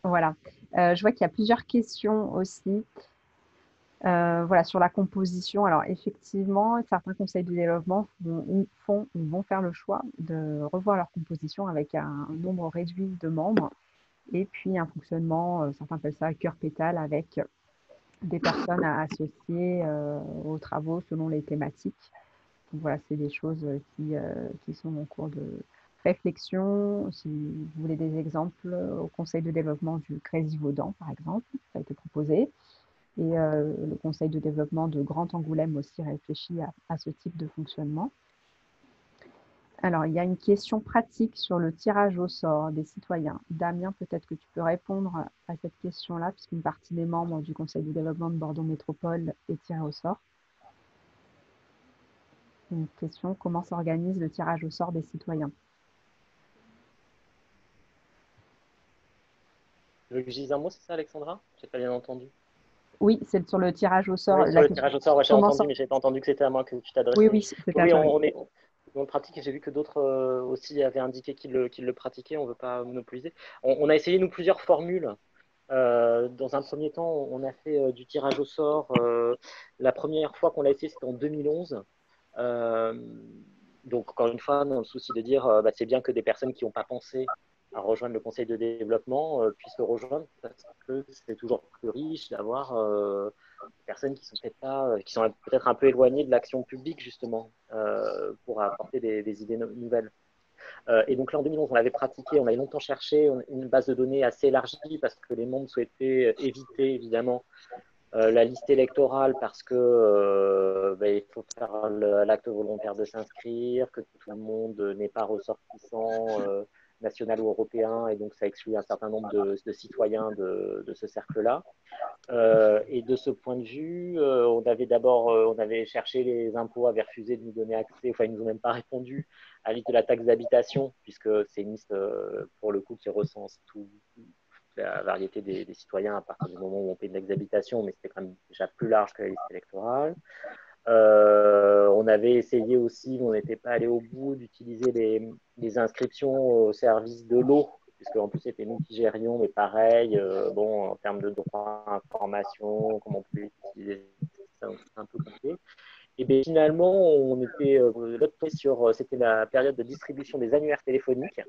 Voilà. Je vois qu'il y a plusieurs questions aussi. Voilà, sur la composition. Alors, effectivement, certains conseils de développement vont faire le choix de revoir leur composition avec un nombre réduit de membres et puis un fonctionnement, certains appellent ça cœur pétale, avec des personnes associées aux travaux selon les thématiques. Donc, voilà, c'est des choses qui sont en cours réflexion, si vous voulez des exemples, au conseil de développement du Grésivaudan, par exemple, ça a été proposé. Et le conseil de développement de Grand Angoulême aussi réfléchit à ce type de fonctionnement. Alors, il y a une question pratique sur le tirage au sort des citoyens. Damien, peut-être que tu peux répondre à cette question-là, puisqu'une partie des membres du conseil de développement de Bordeaux Métropole est tirée au sort. Une question, comment s'organise le tirage au sort des citoyens? Tu veux que je dise un mot, c'est ça, Alexandra? Je n'ai pas bien entendu. Oui, c'est sur le tirage au sort. Oui, sur le tirage au sort, ouais, j'ai entendu, mais je n'ai pas entendu que c'était à moi que tu t'adressais. Oui, oui, c'était à toi. On le pratique et j'ai vu que d'autres aussi avaient indiqué qu'ils le pratiquaient. On ne veut pas monopoliser. On a essayé, nous, plusieurs formules. Dans un premier temps, on a fait du tirage au sort. La première fois qu'on l'a essayé, c'était en 2011. Donc, encore une fois, dans le souci de dire bah, c'est bien que des personnes qui n'ont pas pensé à rejoindre le conseil de développement puissent le rejoindre parce que c'est toujours plus riche d'avoir des personnes qui sont peut-être pas, qui sont peut-être un peu éloignées de l'action publique justement pour apporter des idées nouvelles. Et donc là, en 2011, on l'avait pratiqué, on avait longtemps cherché une base de données assez élargie parce que les membres souhaitaient éviter évidemment la liste électorale parce que il faut faire l'acte volontaire de s'inscrire, que tout le monde n'est pas ressortissant national ou européen, et donc ça exclut un certain nombre de citoyens de ce cercle-là. Et de ce point de vue, on avait cherché, les impôts avaient refusé de nous donner accès, enfin ils nous ont même pas répondu à la liste de la taxe d'habitation, puisque c'est une liste pour le coup qui recense toute la variété des citoyens à partir du moment où on paye une taxe d'habitation, mais c'était quand même déjà plus large que la liste électorale. On avait essayé aussi, mais on n'était pas allé au bout, d'utiliser les inscriptions au service de l'eau, puisque en plus c'était nous qui gérions, mais pareil, bon, en termes de droit à information, comment on peut utiliser ça, c'est un peu compliqué. Et bien finalement, on était c'était la période de distribution des annuaires téléphoniques.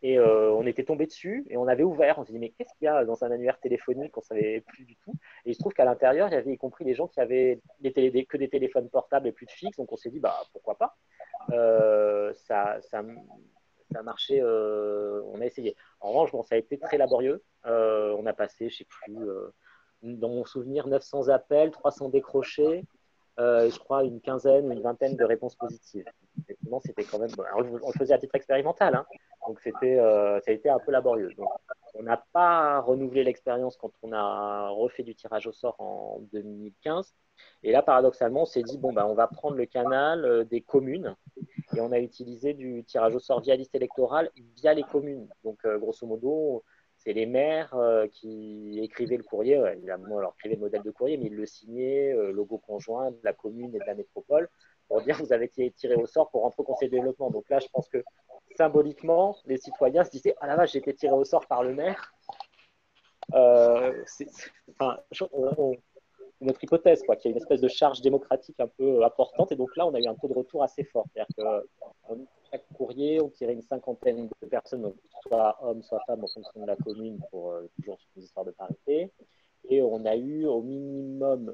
Et on était tombé dessus et on avait ouvert. On s'est dit, mais qu'est-ce qu'il y a dans un annuaire téléphonique? On ne savait plus du tout. Et il se trouve qu'à l'intérieur, il y avait y compris des gens qui avaient que des téléphones portables et plus de fixes. Donc on s'est dit, bah, pourquoi pas? Ça marchait. On a essayé. En revanche, bon, ça a été très laborieux. On a passé, je ne sais plus, dans mon souvenir, 900 appels, 300 décrochés. Je crois une quinzaine ou une vingtaine de réponses positives. Effectivement, c'était quand même. Bon, alors, on le faisait à titre expérimental, hein, donc ça a été un peu laborieux. Donc, on n'a pas renouvelé l'expérience quand on a refait du tirage au sort en 2015. Et là, paradoxalement, on s'est dit bon, bah, on va prendre le canal des communes et on a utilisé du tirage au sort via liste électorale via les communes. Donc, grosso modo, c'est les maires qui écrivaient le courrier. Ouais, évidemment, alors écrivaient le modèle de courrier, mais ils le signaient, logo conjoint de la commune et de la métropole, pour dire vous avez été tiré au sort pour rentrer au conseil de développement. Donc là, je pense que symboliquement, les citoyens se disaient ah la vache, j'ai été tiré au sort par le maire. Enfin, notre hypothèse, quoi, qu'il y a une espèce de charge démocratique un peu importante. Et donc là, on a eu un taux de retour assez fort. C'est-à-dire que chaque courrier, on tirait une cinquantaine de personnes, donc soit hommes, soit femmes, en fonction de la commune, pour toujours sur des histoires de parité. Et on a eu au minimum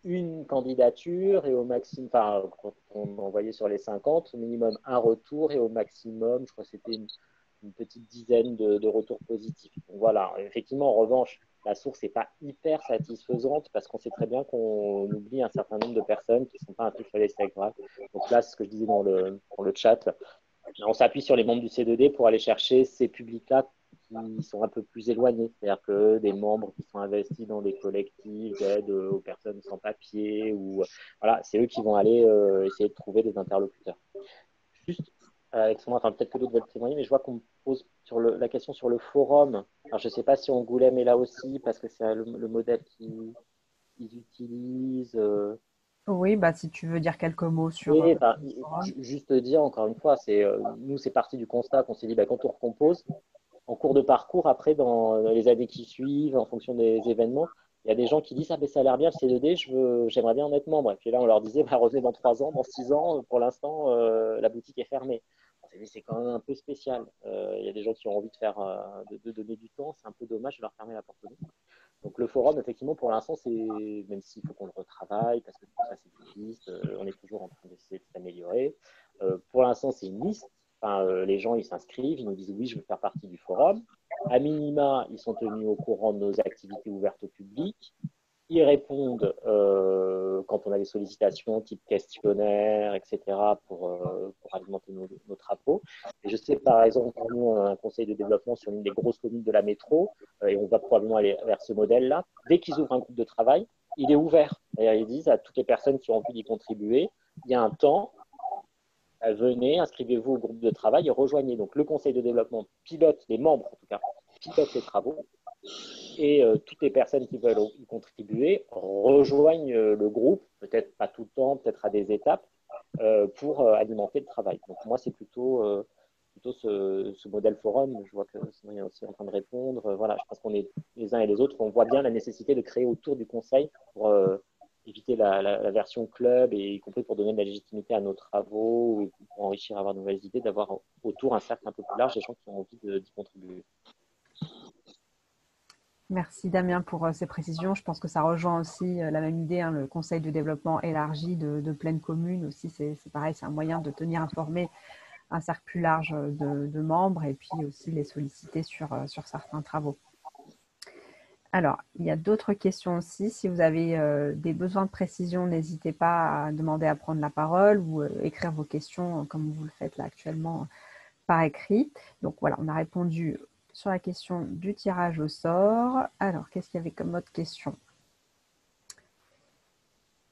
une candidature et au maximum, enfin, quand on envoyait sur les 50, au minimum un retour et au maximum, je crois que c'était une petite dizaine de retours positifs. Donc voilà, effectivement, en revanche, la source n'est pas hyper satisfaisante parce qu'on sait très bien qu'on oublie un certain nombre de personnes qui ne sont pas inscrites sur les listes électorales. Donc là, c'est ce que je disais dans le chat. On s'appuie sur les membres du C2D pour aller chercher ces publics-là qui sont un peu plus éloignés. C'est-à-dire que des membres qui sont investis dans des collectifs d'aide aux personnes sans papier, ou voilà, c'est eux qui vont aller essayer de trouver des interlocuteurs. Juste, Alexandra, enfin, peut-être que d'autres veulent témoigner, mais je vois qu'on me pose sur la question sur le forum. Alors, je ne sais pas si Angoulême est là aussi, parce que c'est le modèle qu'ils utilisent. Oui, bah, si tu veux dire quelques mots sur Oui, le forum. juste dire, encore une fois, nous, c'est parti du constat qu'on s'est dit, bah, quand on recompose, en cours de parcours, après, dans les années qui suivent, en fonction des événements, il y a des gens qui disent, ah ben ça a l'air bien le C2D, j'aimerais bien en être membre. Et puis là, on leur disait, bah, revenez dans 3 ans, dans 6 ans, pour l'instant, la boutique est fermée. On s'est dit, c'est quand même un peu spécial. Il y a des gens qui ont envie de faire, de donner du temps, c'est un peu dommage de leur fermer la porte. Donc le forum, effectivement, pour l'instant, même s'il faut qu'on le retravaille, parce que tout ça, c'est une liste, on est toujours en train d'essayer de s'améliorer. Pour l'instant, c'est une liste. les gens, ils s'inscrivent, ils nous disent oui, je veux faire partie du forum. À minima, ils sont tenus au courant de nos activités ouvertes au public. Ils répondent quand on a des sollicitations type questionnaire, etc., pour alimenter nos travaux. Et je sais, par exemple, nous, on a un conseil de développement sur une des grosses communes de la métro, et on va probablement aller vers ce modèle-là. Dès qu'ils ouvrent un groupe de travail, il est ouvert. D'ailleurs, ils disent à toutes les personnes qui ont envie d'y contribuer, il y a un temps, venez, inscrivez-vous au groupe de travail et rejoignez. Donc, le conseil de développement pilote, les membres en tout cas, pilotent les travaux. Et toutes les personnes qui veulent y contribuer rejoignent le groupe, peut-être pas tout le temps, peut-être à des étapes, pour alimenter le travail. Donc moi, c'est plutôt ce modèle forum. Je vois que Sandrine est aussi en train de répondre. Voilà, je pense qu'on est les uns et les autres, on voit bien la nécessité de créer autour du conseil pour éviter la version club, et y compris pour donner de la légitimité à nos travaux, ou pour enrichir, avoir de nouvelles idées, d'avoir autour un cercle un peu plus large des gens qui ont envie d'y contribuer. Merci Damien pour ces précisions. Je pense que ça rejoint aussi la même idée, hein, le conseil de développement élargi de pleine commune aussi. C'est pareil, c'est un moyen de tenir informé un cercle plus large de membres, et puis aussi les solliciter sur certains travaux. Alors, il y a d'autres questions aussi. Si vous avez des besoins de précision, n'hésitez pas à demander à prendre la parole ou écrire vos questions comme vous le faites là actuellement par écrit. Donc voilà, on a répondu sur la question du tirage au sort. Alors, qu'est-ce qu'il y avait comme autre question?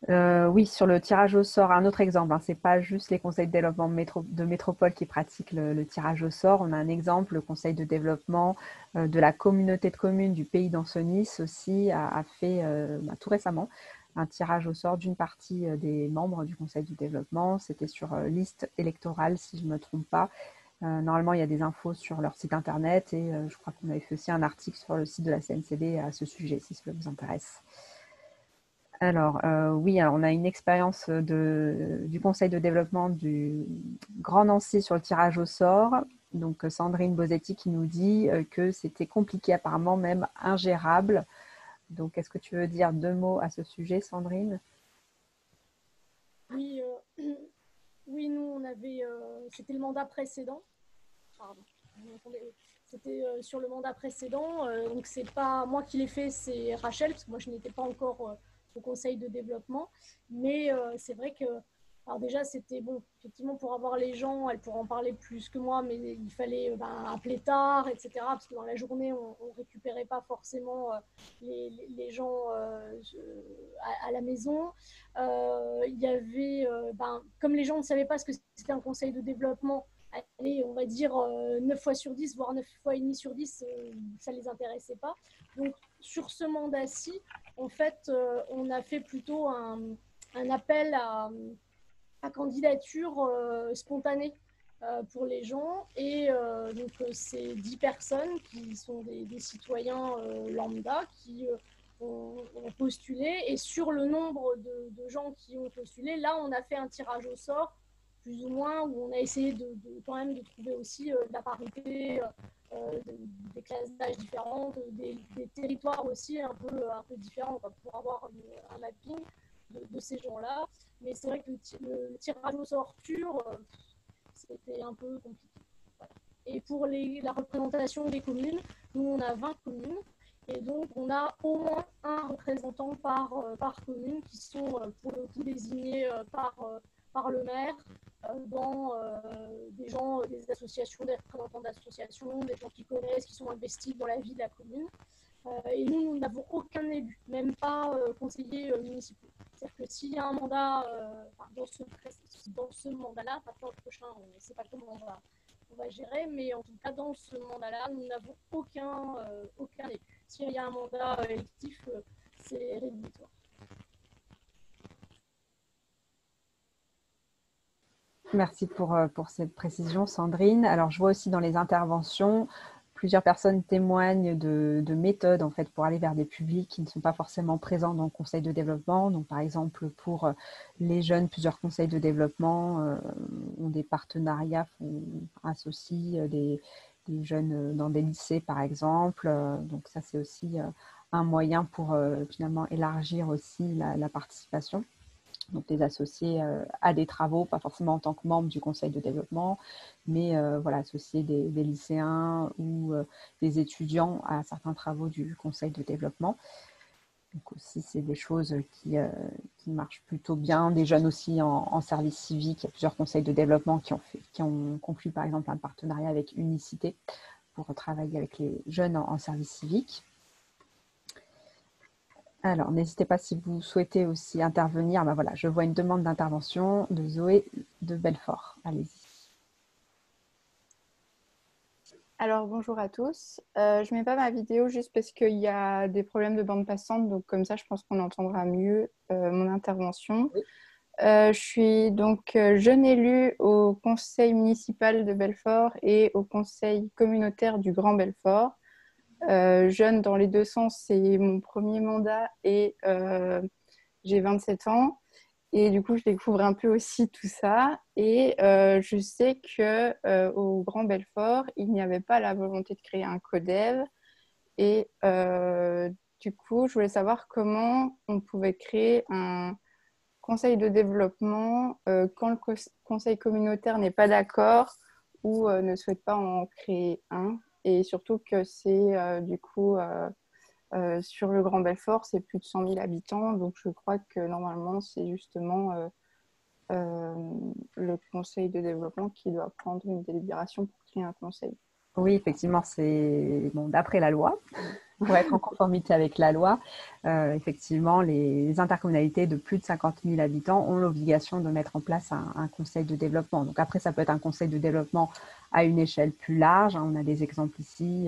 Oui, sur le tirage au sort, un autre exemple, hein, ce n'est pas juste les conseils de développement de métropole qui pratiquent le tirage au sort. On a un exemple, le conseil de développement de la communauté de communes du pays d'Ancenis aussi a fait tout récemment un tirage au sort d'une partie des membres du conseil du développement. C'était sur liste électorale, si je ne me trompe pas. Normalement, il y a des infos sur leur site internet, et je crois qu'on avait fait aussi un article sur le site de la CNCD à ce sujet, si cela vous intéresse. Alors, oui, alors on a une expérience du conseil de développement du Grand Nancy sur le tirage au sort. Donc, Sandrine Bosetti qui nous dit que c'était compliqué, apparemment même ingérable. Donc, est-ce que tu veux dire 2 mots à ce sujet, Sandrine? Oui, oui, nous, on avait, c'était le mandat précédent. Pardon. C'était sur le mandat précédent. Donc, c'est pas moi qui l'ai fait, c'est Rachel, parce que moi, je n'étais pas encore au conseil de développement. Mais c'est vrai que, alors déjà, c'était bon, effectivement, pour avoir les gens, elle pourra en parler plus que moi, mais il fallait appeler tard, etc. Parce que dans la journée, on ne récupérait pas forcément les gens à la maison. Il y avait, comme les gens ne savaient pas ce que c'était un conseil de développement, allez, on va dire 9 fois sur 10, voire 9 fois et demi sur 10, ça ne les intéressait pas. Donc, sur ce mandat-ci, en fait, on a fait plutôt un appel à candidature spontanée pour les gens. Et donc, c'est 10 personnes qui sont des citoyens lambda qui ont postulé. Et sur le nombre de gens qui ont postulé, là, on a fait un tirage au sort plus ou moins, où on a essayé quand même de trouver aussi de la parité, des classes d'âge différentes, des territoires aussi un peu différents, pour avoir un mapping de ces gens-là. Mais c'est vrai que le tirage au sort pur, c'était un peu compliqué. Voilà. Et pour la représentation des communes, nous on a 20 communes, et donc on a au moins un représentant par commune qui sont pour le coup désignés par le maire, dans des gens, des associations, des représentants d'associations, des gens qui connaissent, qui sont investis dans la vie de la commune. Et nous n'avons aucun élu, même pas conseiller municipal. C'est-à-dire que s'il y a un mandat dans ce mandat-là, maintenant le prochain, on ne sait pas comment on va gérer, mais en tout cas dans ce mandat-là, nous n'avons aucun élu. S'il y a un mandat électif, c'est rédhibitoire. Merci pour cette précision, Sandrine. Alors, je vois aussi dans les interventions, plusieurs personnes témoignent de méthodes en fait, pour aller vers des publics qui ne sont pas forcément présents dans le conseil de développement. Donc, par exemple, pour les jeunes, plusieurs conseils de développement ont des partenariats, associent des jeunes dans des lycées, par exemple. Donc, ça, c'est aussi un moyen pour finalement élargir aussi la participation. Donc les associer à des travaux, pas forcément en tant que membre du conseil de développement, mais voilà, associer des lycéens ou des étudiants à certains travaux du conseil de développement. Donc aussi, c'est des choses qui marchent plutôt bien. Des jeunes aussi en service civique. Il y a plusieurs conseils de développement qui ont conclu par exemple un partenariat avec Unicité pour travailler avec les jeunes en service civique. Alors, n'hésitez pas si vous souhaitez aussi intervenir. Ben voilà, je vois une demande d'intervention de Zoé de Belfort. Allez-y. Alors, bonjour à tous. Je ne mets pas ma vidéo juste parce qu'il y a des problèmes de bande passante. Donc, comme ça, je pense qu'on entendra mieux mon intervention. Oui. Je suis donc jeune élue au conseil municipal de Belfort et au conseil communautaire du Grand Belfort. Jeune dans les deux sens, c'est mon premier mandat et j'ai 27 ans. Et du coup, je découvre un peu aussi tout ça. Et je sais qu'au Grand Belfort, il n'y avait pas la volonté de créer un codev. Et du coup, je voulais savoir comment on pouvait créer un conseil de développement quand le conseil communautaire n'est pas d'accord ou ne souhaite pas en créer un. Et surtout que c'est du coup sur le Grand Belfort, c'est plus de 100 000 habitants. Donc je crois que normalement, c'est justement le conseil de développement qui doit prendre une délibération pour créer un conseil. Oui, effectivement, c'est bon, d'après la loi, pour être en conformité avec la loi, effectivement, les intercommunalités de plus de 50 000 habitants ont l'obligation de mettre en place un conseil de développement. Donc après, ça peut être un conseil de développement à une échelle plus large. On a des exemples ici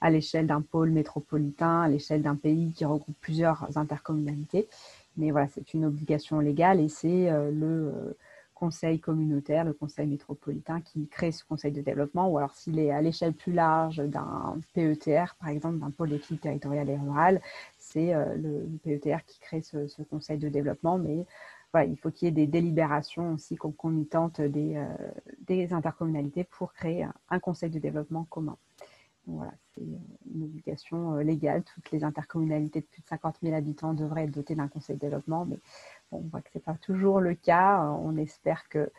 à l'échelle d'un pôle métropolitain, à l'échelle d'un pays qui regroupe plusieurs intercommunalités. Mais voilà, c'est une obligation légale et c'est le conseil communautaire, le conseil métropolitain qui crée ce conseil de développement, ou alors s'il est à l'échelle plus large d'un PETR, par exemple, d'un pôle d'équilibre territorial et rural, c'est le PETR qui crée ce conseil de développement, mais voilà, il faut qu'il y ait des délibérations aussi concomitantes des intercommunalités pour créer un conseil de développement commun. Donc voilà, c'est une obligation légale. Toutes les intercommunalités de plus de 50 000 habitants devraient être dotées d'un conseil de développement, mais bon, on voit que ce n'est pas toujours le cas. On espère que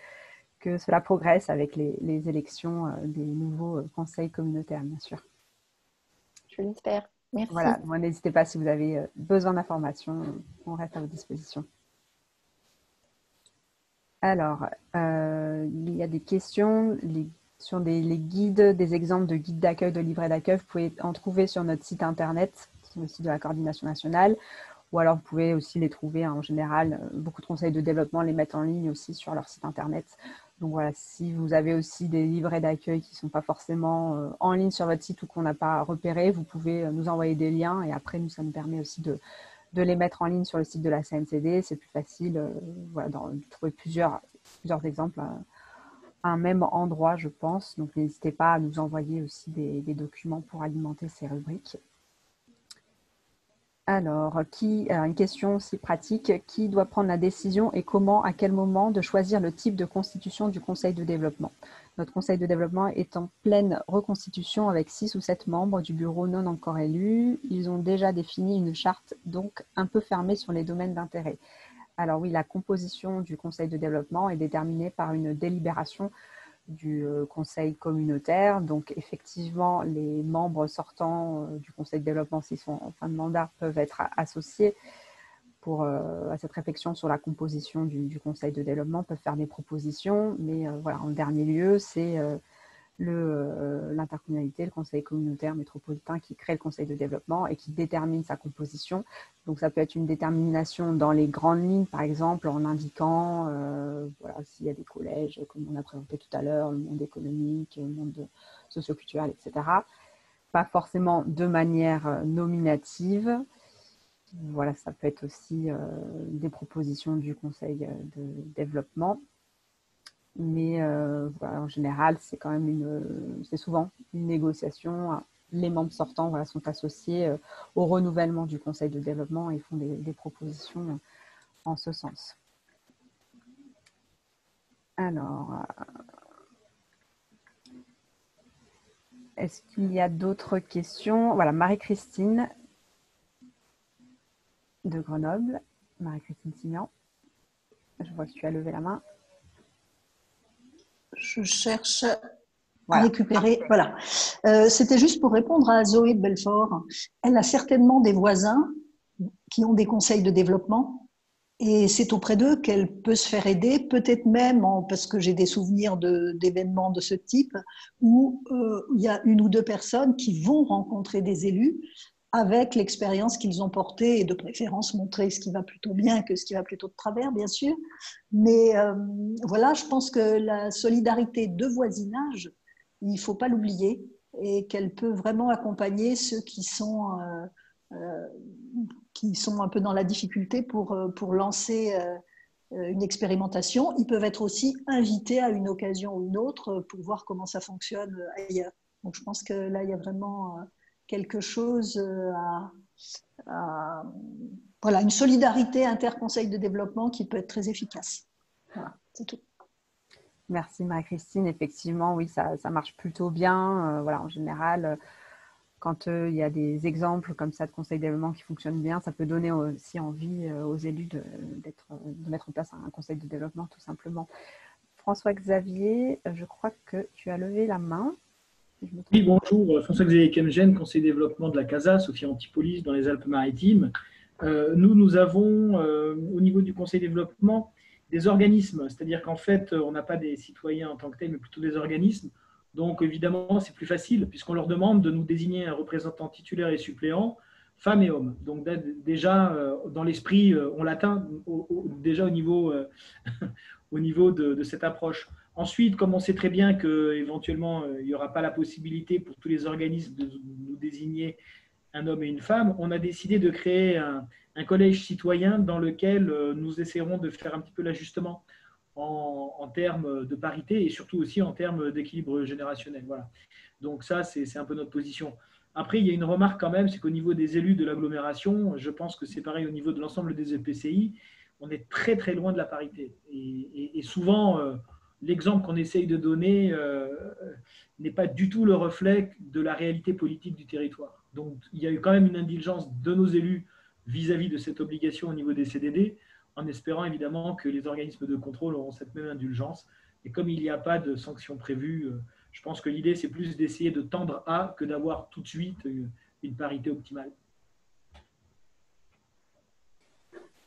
cela progresse avec les élections des nouveaux conseils communautaires, bien sûr. Je l'espère. Merci. Voilà, n'hésitez pas si vous avez besoin d'informations, on reste à votre disposition. Alors, il y a des questions sur les guides, des exemples de guides d'accueil, de livrets d'accueil. Vous pouvez en trouver sur notre site internet, sur le site de la coordination nationale. Ou alors, vous pouvez aussi les trouver en général. Beaucoup de conseils de développement les mettent en ligne aussi sur leur site internet. Donc voilà, si vous avez aussi des livrets d'accueil qui ne sont pas forcément en ligne sur votre site ou qu'on n'a pas repéré, vous pouvez nous envoyer des liens et après, ça nous permet aussi de les mettre en ligne sur le site de la CNCD. C'est plus facile voilà, de trouver plusieurs exemples à un même endroit, je pense. Donc, n'hésitez pas à nous envoyer aussi des documents pour alimenter ces rubriques. Alors, une question aussi pratique. Qui doit prendre la décision et comment, à quel moment, de choisir le type de constitution du conseil de développement? Notre conseil de développement est en pleine reconstitution avec 6 ou 7 membres du bureau non encore élus. Ils ont déjà défini une charte, donc un peu fermée sur les domaines d'intérêt. Alors oui, la composition du conseil de développement est déterminée par une délibération du conseil communautaire. Donc effectivement, les membres sortants du conseil de développement, s'ils sont en fin de mandat, peuvent être associés à cette réflexion sur la composition du conseil de développement, peuvent faire des propositions. Mais voilà, en dernier lieu, c'est l'intercommunalité, le conseil communautaire métropolitain qui crée le conseil de développement et qui détermine sa composition. Donc ça peut être une détermination dans les grandes lignes, par exemple, en indiquant voilà, s'il y a des collèges, comme on a présenté tout à l'heure, le monde économique, le monde socio-culturel, etc. Pas forcément de manière nominative. Voilà, ça peut être aussi des propositions du conseil de développement. Mais voilà, en général, c'est quand même c'est souvent une négociation. Les membres sortants voilà, sont associés au renouvellement du conseil de développement et font des propositions en ce sens. Alors, est-ce qu'il y a d'autres questions? Voilà, Marie-Christine de Grenoble, Marie-Christine Signan. Je vois que tu as levé la main. Je cherche à Voilà. récupérer. Voilà. C'était juste pour répondre à Zoé de Belfort. Elle a certainement des voisins qui ont des conseils de développement et c'est auprès d'eux qu'elle peut se faire aider, peut-être même, parce que j'ai des souvenirs d'événements de ce type, où il y a une ou deux personnes qui vont rencontrer des élus avec l'expérience qu'ils ont portée et de préférence montrer ce qui va plutôt bien que ce qui va plutôt de travers, bien sûr. Mais voilà, je pense que la solidarité de voisinage, il ne faut pas l'oublier et qu'elle peut vraiment accompagner ceux qui sont un peu dans la difficulté pour lancer une expérimentation. Ils peuvent être aussi invités à une occasion ou une autre pour voir comment ça fonctionne ailleurs. Donc je pense que là, il y a vraiment quelque chose voilà, une solidarité interconseil de développement qui peut être très efficace. Voilà, c'est tout. Merci Marie-Christine. Effectivement, oui, ça marche plutôt bien. Voilà, en général, quand il y a des exemples comme ça de conseil de développement qui fonctionnent bien, ça peut donner aussi envie aux élus de mettre en place un conseil de développement, tout simplement. François-Xavier, je crois que tu as levé la main. Oui, bonjour. François-Xavier Kemgen, conseiller développement de la CASA, Sophie Antipolis, dans les Alpes-Maritimes. Nous avons, au niveau du conseil développement, des organismes. C'est-à-dire qu'en fait, on n'a pas des citoyens en tant que tels, mais plutôt des organismes. Donc, évidemment, c'est plus facile puisqu'on leur demande de nous désigner un représentant titulaire et suppléant, femmes et hommes. Donc, déjà, dans l'esprit, on l'atteint déjà au niveau, au niveau de cette approche. Ensuite, comme on sait très bien qu'éventuellement, il n'y aura pas la possibilité pour tous les organismes de nous désigner un homme et une femme, on a décidé de créer un collège citoyen dans lequel nous essaierons de faire un petit peu l'ajustement en termes de parité et surtout aussi en termes d'équilibre générationnel. Voilà. Donc ça, c'est un peu notre position. Après, il y a une remarque quand même, c'est qu'au niveau des élus de l'agglomération, je pense que c'est pareil au niveau de l'ensemble des EPCI, on est très très loin de la parité. Et souvent, l'exemple qu'on essaye de donner n'est pas du tout le reflet de la réalité politique du territoire. Donc, il y a eu quand même une indulgence de nos élus vis-à-vis de cette obligation au niveau des CDD, en espérant évidemment que les organismes de contrôle auront cette même indulgence. Et comme il n'y a pas de sanctions prévues, je pense que l'idée, c'est plus d'essayer de tendre à que d'avoir tout de suite une parité optimale.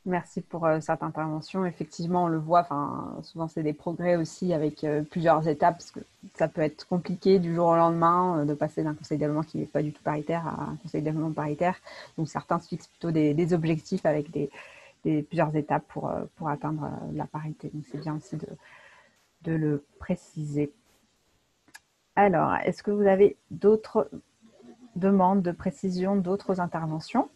Merci pour cette intervention. Effectivement, on le voit, souvent c'est des progrès aussi avec plusieurs étapes, parce que ça peut être compliqué du jour au lendemain de passer d'un conseil de développement qui n'est pas du tout paritaire à un conseil de développement paritaire. Donc certains se fixent plutôt des objectifs avec plusieurs étapes pour atteindre la parité. Donc c'est bien aussi de le préciser. Alors, est-ce que vous avez d'autres demandes de précision, d'autres interventions ?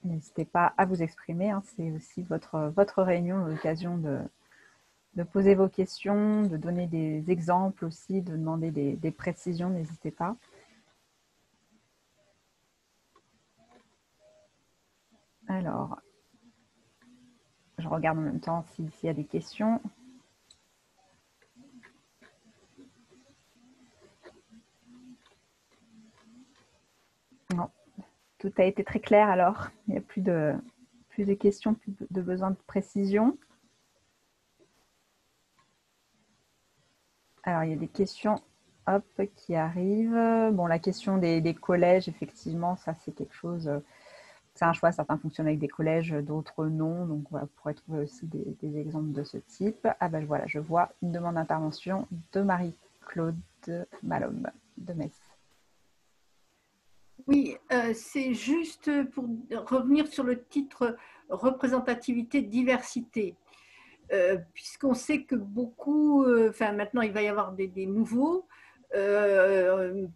N'hésitez pas à vous exprimer, hein. C'est aussi votre réunion, l'occasion de poser vos questions, de donner des exemples aussi, de demander des précisions, n'hésitez pas. Alors, je regarde en même temps s'il y a des questions. Non. Tout a été très clair alors, il n'y a plus de questions, plus de besoin de précision. Alors, il y a des questions qui arrivent. Bon, la question des collèges, effectivement, ça c'est quelque chose, c'est un choix. Certains fonctionnent avec des collèges, d'autres non. Donc, voilà, vous pourrez trouver aussi des exemples de ce type. Ah ben voilà, je vois une demande d'intervention de Marie-Claude Malhomme de Metz. Oui, c'est juste pour revenir sur le titre représentativité, diversité, puisqu'on sait que beaucoup, maintenant il va y avoir des nouveaux,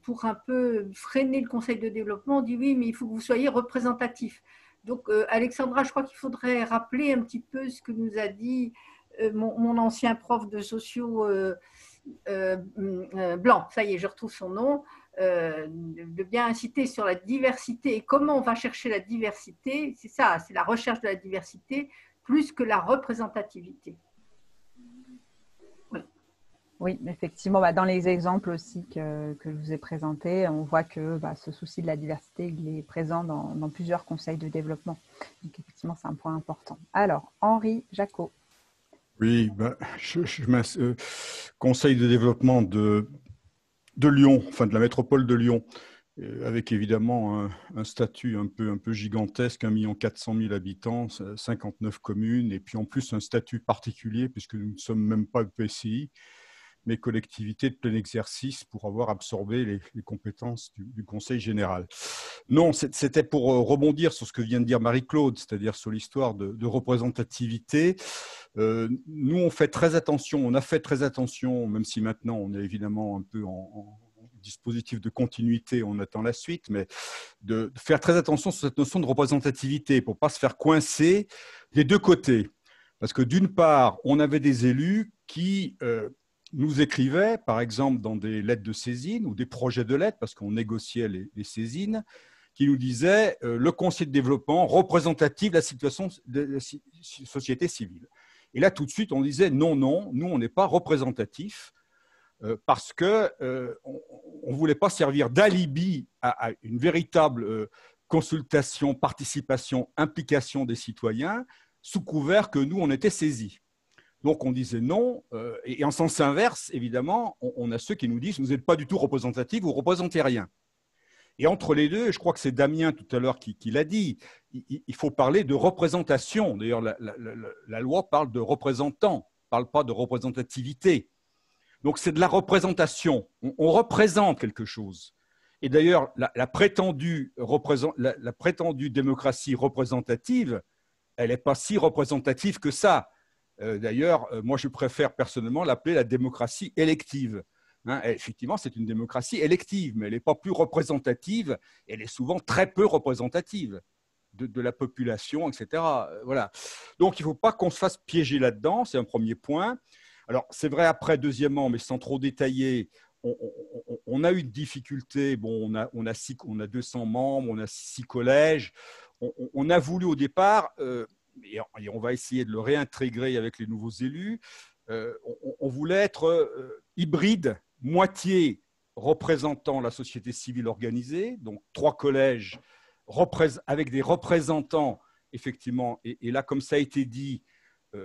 pour un peu freiner le conseil de développement, on dit oui, mais il faut que vous soyez représentatif. Donc Alexandra, je crois qu'il faudrait rappeler un petit peu ce que nous a dit mon ancien prof de sociaux Blanc, ça y est, je retrouve son nom. De bien inciter sur la diversité et comment on va chercher la diversité, c'est ça, c'est la recherche de la diversité plus que la représentativité. Oui. Oui, effectivement, dans les exemples aussi que je vous ai présentés, on voit que ce souci de la diversité, il est présent dans plusieurs conseils de développement. Donc, effectivement, c'est un point important. Alors, Henri Jacot. Oui, conseil de développement de Lyon, enfin de la métropole de Lyon, avec évidemment un statut un peu gigantesque, 1 400 000 habitants, 59 communes, et puis en plus un statut particulier, puisque nous ne sommes même pas EPCI, mais collectivités de plein exercice pour avoir absorbé les compétences du Conseil général. Non, c'était pour rebondir sur ce que vient de dire Marie-Claude, c'est-à-dire sur l'histoire de représentativité. Nous, on a fait très attention, même si maintenant on est évidemment un peu en dispositif de continuité, on attend la suite, mais de faire très attention sur cette notion de représentativité pour ne pas se faire coincer des deux côtés. Parce que d'une part, on avait des élus qui nous écrivaient, par exemple, dans des lettres de saisine ou des projets de lettres, parce qu'on négociait les saisines, qui nous disaient le conseil de développement représentatif de la situation de la société civile. Et là, tout de suite, on disait non, nous, on n'est pas représentatif parce qu'on ne voulait pas servir d'alibi à une véritable consultation, participation, implication des citoyens, sous couvert que nous, on était saisis. Donc, on disait non. Et en sens inverse, évidemment, on a ceux qui nous disent « vous n'êtes pas du tout représentatif, vous ne représentez rien ». Et entre les deux, je crois que c'est Damien tout à l'heure qui l'a dit, il faut parler de représentation. D'ailleurs, la loi parle de représentants, ne parle pas de représentativité. Donc, c'est de la représentation. On représente quelque chose. Et d'ailleurs, la prétendue démocratie représentative, elle n'est pas si représentative que ça. D'ailleurs, moi, je préfère personnellement l'appeler la démocratie élective. Effectivement, c'est une démocratie élective, mais elle n'est pas plus représentative, elle est souvent très peu représentative de la population, etc. Voilà. Donc, il ne faut pas qu'on se fasse piéger là-dedans, c'est un premier point. Alors, c'est vrai après, deuxièmement, mais sans trop détailler, on a eu une difficulté, bon, on a 200 membres, on a 6 collèges, on a voulu au départ, et on va essayer de le réintégrer avec les nouveaux élus, on voulait être hybride, moitié représentant la société civile organisée, donc 3 collèges avec des représentants, effectivement, et là, comme ça a été dit,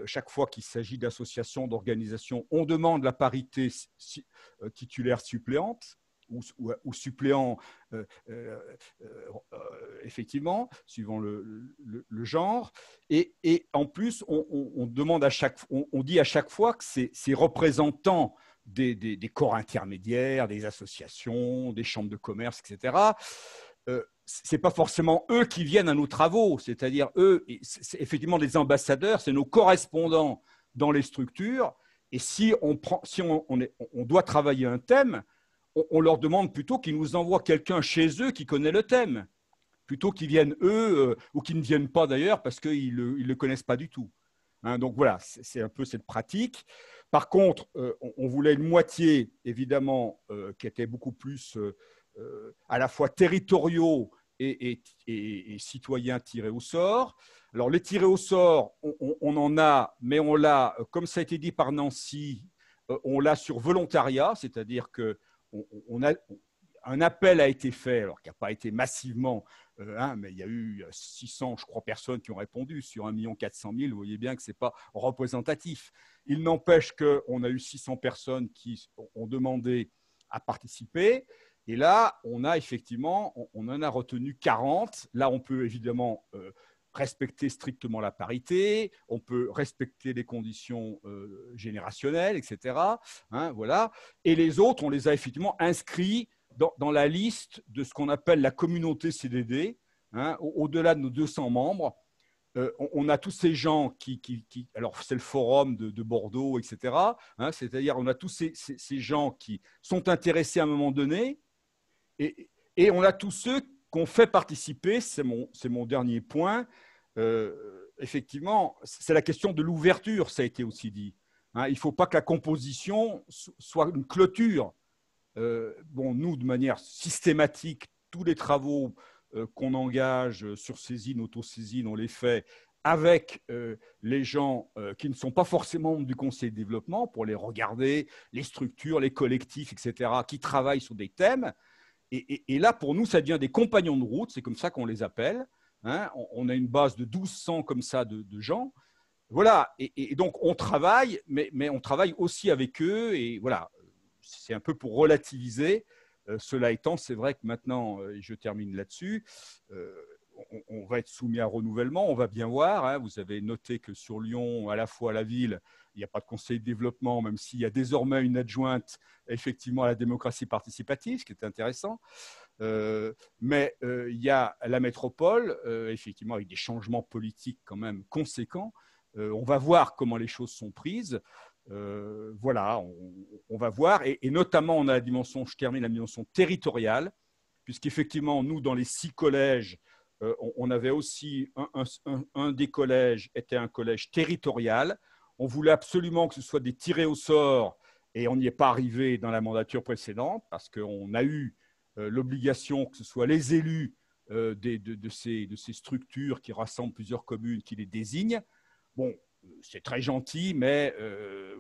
chaque fois qu'il s'agit d'associations, d'organisations, on demande la parité titulaire-suppléante ou suppléant, effectivement, suivant le genre. Et en plus, on demande on dit à chaque fois que ces représentants des corps intermédiaires, des associations, des chambres de commerce, etc., ce n'est pas forcément eux qui viennent à nos travaux, c'est-à-dire eux, c'est effectivement des ambassadeurs, c'est nos correspondants dans les structures, et si on doit travailler un thème, on leur demande plutôt qu'ils nous envoient quelqu'un chez eux qui connaît le thème, plutôt qu'ils viennent eux, ou qu'ils ne viennent pas d'ailleurs parce qu'ils ne le connaissent pas du tout. Donc voilà, c'est un peu cette pratique. Par contre, on voulait une moitié, évidemment, qui était beaucoup plus à la fois territoriaux et citoyens tirés au sort. Alors, les tirés au sort, on en a, mais on l'a, comme ça a été dit par Nancy, on l'a sur volontariat, c'est-à-dire que un appel a été fait, alors qui n'a pas été massivement, mais il y a eu 600, je crois, personnes qui ont répondu sur 1 400 000. Vous voyez bien que ce n'est pas représentatif. Il n'empêche qu'on a eu 600 personnes qui ont demandé à participer. Et là, on a effectivement, on en a retenu 40. Là, on peut évidemment respecter strictement la parité, on peut respecter les conditions générationnelles, etc. Voilà. Et les autres, on les a effectivement inscrits dans la liste de ce qu'on appelle la communauté CDD, au-delà de nos 200 membres. On a tous ces gens alors c'est le forum de Bordeaux, etc. C'est-à-dire on a tous ces gens qui sont intéressés à un moment donné, et on a tous ceux qu'on fait participer, c'est mon dernier point. Effectivement, c'est la question de l'ouverture, ça a été aussi dit. Il ne faut pas que la composition soit une clôture. Nous, de manière systématique, tous les travaux qu'on engage sur saisine, autosaisine, on les fait avec les gens qui ne sont pas forcément membres du Conseil de développement pour les regarder, les structures, les collectifs, etc., qui travaillent sur des thèmes. Et là, pour nous, ça devient des compagnons de route, c'est comme ça qu'on les appelle. Hein. On a une base de 1200 comme ça de gens. Voilà, et donc on travaille, mais on travaille aussi avec eux, et voilà, c'est un peu pour relativiser. Cela étant, c'est vrai que maintenant, et je termine là-dessus, on va être soumis à renouvellement, on va bien voir. Hein. Vous avez noté que sur Lyon, à la fois à la ville, il n'y a pas de conseil de développement, même s'il y a désormais une adjointe effectivement à la démocratie participative, ce qui est intéressant. Mais il y a la métropole, effectivement, avec des changements politiques quand même conséquents. On va voir comment les choses sont prises. Voilà, on va voir. Et notamment, on a la dimension, je termine, la dimension territoriale, puisqu'effectivement, nous, dans les 6 collèges, on avait aussi un des collèges était un collège territorial. On voulait absolument que ce soit des tirés au sort, et on n'y est pas arrivé dans la mandature précédente, parce qu'on a eu l'obligation que ce soit les élus de ces structures qui rassemblent plusieurs communes qui les désignent. Bon, c'est très gentil, mais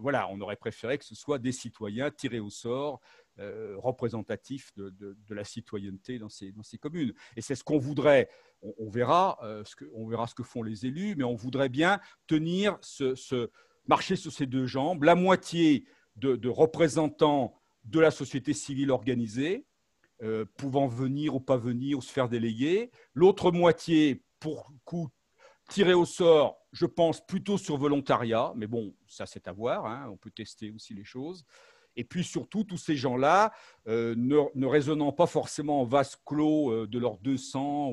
voilà, on aurait préféré que ce soit des citoyens tirés au sort, représentatifs de la citoyenneté dans ces communes. Et c'est ce qu'on voudrait. On verra ce que font les élus, mais on voudrait bien marcher sur ces 2 jambes, la moitié de représentants de la société civile organisée, pouvant venir ou pas venir ou se faire déléguer, l'autre moitié pour coup tiré au sort, je pense plutôt sur volontariat, mais bon, ça c'est à voir, hein, on peut tester aussi les choses. Et puis surtout, tous ces gens-là, ne raisonnant pas forcément en vase clos de leurs 200,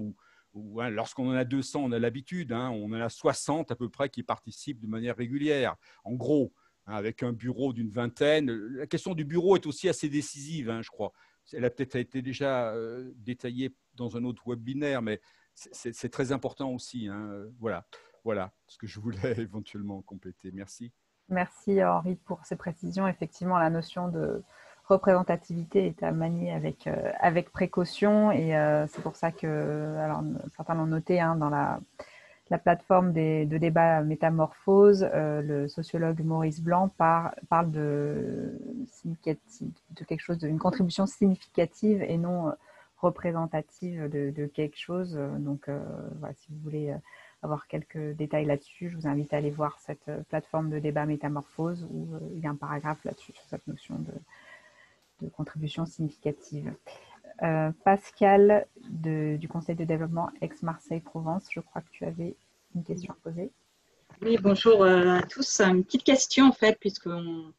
ou hein, lorsqu'on en a 200, on a l'habitude, hein, on en a 60 à peu près qui participent de manière régulière, en gros, hein, avec un bureau d'une vingtaine. La question du bureau est aussi assez décisive, hein, je crois. Elle a peut-être été déjà détaillée dans un autre webinaire, mais c'est très important aussi. Hein. Voilà ce que je voulais éventuellement compléter. Merci. Merci Henri pour ces précisions. Effectivement, la notion de représentativité est à manier avec précaution, et c'est pour ça que, alors, certains l'ont noté, hein, dans la plateforme de débat Métamorphose, le sociologue Maurice Blanc parle de quelque chose, d'une contribution significative et non représentative de quelque chose. Donc, voilà, si vous voulez avoir quelques détails là-dessus, je vous invite à aller voir cette plateforme de débat Métamorphose où il y a un paragraphe là-dessus sur cette notion de contribution significative. Pascal du Conseil de développement Aix-Marseille-Provence, je crois que tu avais une question à poser. Oui, bonjour à tous. Une petite question en fait, puisque nous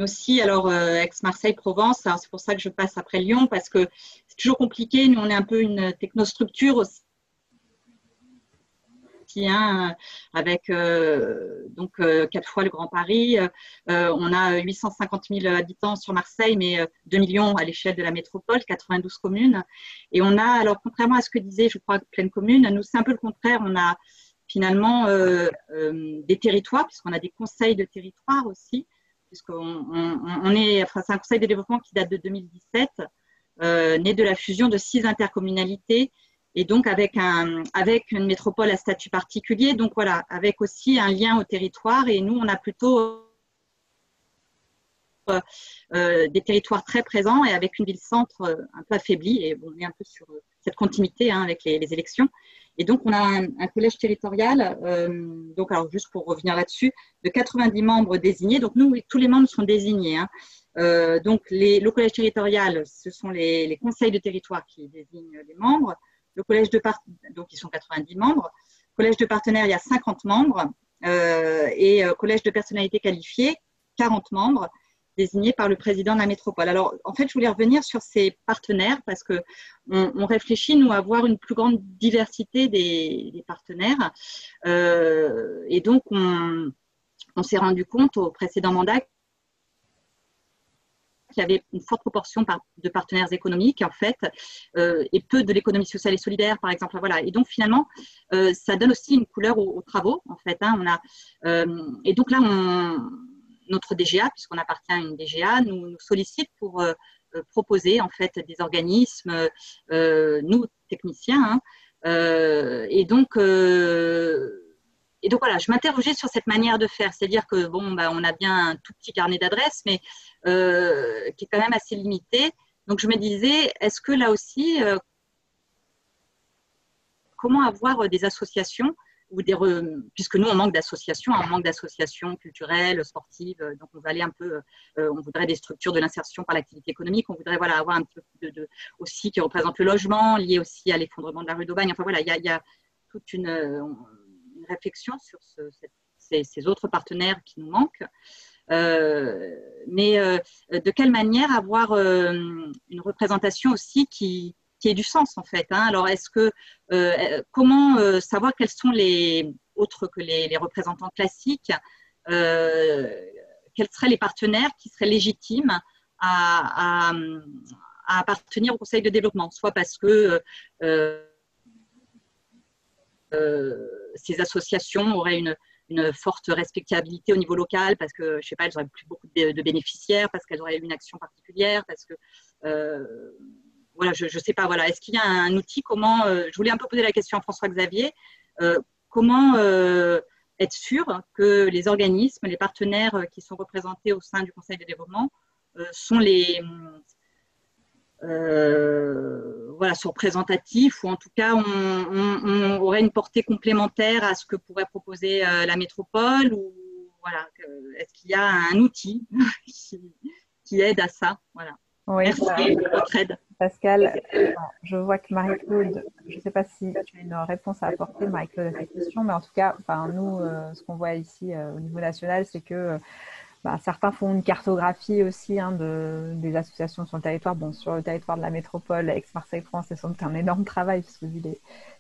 aussi, alors Aix-Marseille-Provence, c'est pour ça que je passe après Lyon, parce que c'est toujours compliqué. Nous, on est un peu une technostructure aussi. Hein, avec donc 4 fois le Grand Paris. On a 850 000 habitants sur Marseille, mais 2 millions à l'échelle de la métropole, 92 communes. Et on a, alors contrairement à ce que disait, je crois, Pleine Commune, nous c'est un peu le contraire. On a finalement des territoires, puisqu'on a des conseils de territoire aussi, puisqu'on est, enfin, c'est un conseil de développement qui date de 2017, né de la fusion de 6 intercommunalités, et donc avec une métropole à statut particulier, donc voilà, avec aussi un lien au territoire. Et nous, on a plutôt des territoires très présents et avec une ville-centre un peu affaiblie, et bon, on est un peu sur cette continuité, hein, avec les élections. Et donc, on a un collège territorial, donc alors juste pour revenir là-dessus, de 90 membres désignés. Donc nous, tous les membres sont désignés, hein. Donc le collège territorial, ce sont les conseils de territoire qui désignent les membres. Le collège de partenaires, donc ils sont 90 membres. Collège de partenaires, il y a 50 membres. Et collège de personnalités qualifiées, 40 membres, désignés par le président de la métropole. Alors, en fait, je voulais revenir sur ces partenaires parce qu'on réfléchit, nous, à avoir une plus grande diversité des partenaires. Et donc, on s'est rendu compte au précédent mandat qu'il y avait une forte proportion de partenaires économiques, en fait, et peu de l'économie sociale et solidaire, par exemple. Voilà. Et donc, finalement, ça donne aussi une couleur aux travaux, en fait. Hein. Et donc là, notre DGA, puisqu'on appartient à une DGA, nous sollicite pour proposer, en fait, des organismes. Nous, technicien. Hein. Et donc voilà, je m'interrogeais sur cette manière de faire, c'est-à-dire que bon, bah, on a bien un tout petit carnet d'adresses, mais qui est quand même assez limité. Donc je me disais, est-ce que là aussi, comment avoir des associations ou puisque nous on manque d'associations, hein, on manque d'associations culturelles, sportives, donc on va aller un peu, on voudrait des structures de l'insertion par l'activité économique, on voudrait voilà avoir un petit peu aussi qui représente le logement, lié aussi à l'effondrement de la rue d'Aubagne. Enfin voilà, il y a toute une réflexion sur ces autres partenaires qui nous manquent. Mais de quelle manière avoir une représentation aussi qui ait du sens en fait. Hein. Alors, comment savoir quels sont autres que les représentants classiques, quels seraient les partenaires qui seraient légitimes à appartenir au Conseil de développement, soit parce que ces associations auraient une forte respectabilité au niveau local, parce que, je sais pas, elles auraient plus beaucoup de bénéficiaires, parce qu'elles auraient une action particulière, parce que voilà, je ne sais pas, voilà. Est-ce qu'il y a un outil, je voulais un peu poser la question à François-Xavier, comment être sûr que les organismes, les partenaires qui sont représentés au sein du Conseil de développement sont sont représentatifs, ou en tout cas on aurait une portée complémentaire à ce que pourrait proposer la métropole, ou voilà, est-ce qu'il y a un outil qui aide à ça, voilà. Oui, merci de votre aide. Pascal, je vois que Marie-Claude, je ne sais pas si tu as une réponse à apporter, Marie-Claude, à cette question, mais en tout cas, nous, ce qu'on voit ici au niveau national, c'est que certains font une cartographie aussi des associations sur le territoire. Bon, sur le territoire de la métropole, Aix-Marseille-France, c'est sans doute un énorme travail, parce que vu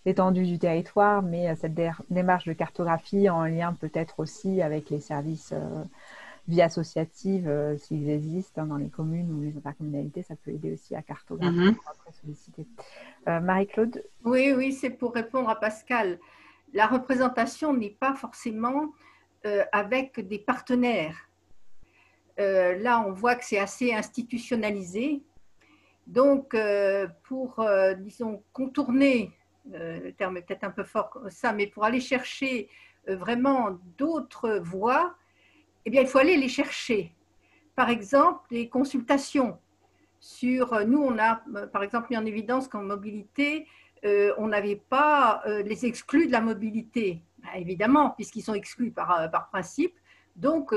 l'étendue du territoire, mais cette démarche de cartographie en lien peut-être aussi avec les services vie associative, s'ils existent dans les communes ou les intercommunalités, ça peut aider aussi à cartographier pour après solliciter. Marie-Claude? Oui, c'est pour répondre à Pascal. La représentation n'est pas forcément avec des partenaires. Là, on voit que c'est assez institutionnalisé. Donc, pour, disons, contourner, le terme est peut-être un peu fort comme ça, mais pour aller chercher vraiment d'autres voies, eh bien, il faut aller les chercher. Par exemple, les consultations. Nous, on a, par exemple, mis en évidence qu'en mobilité, on n'avait pas les exclus de la mobilité. Évidemment, puisqu'ils sont exclus par principe. Donc,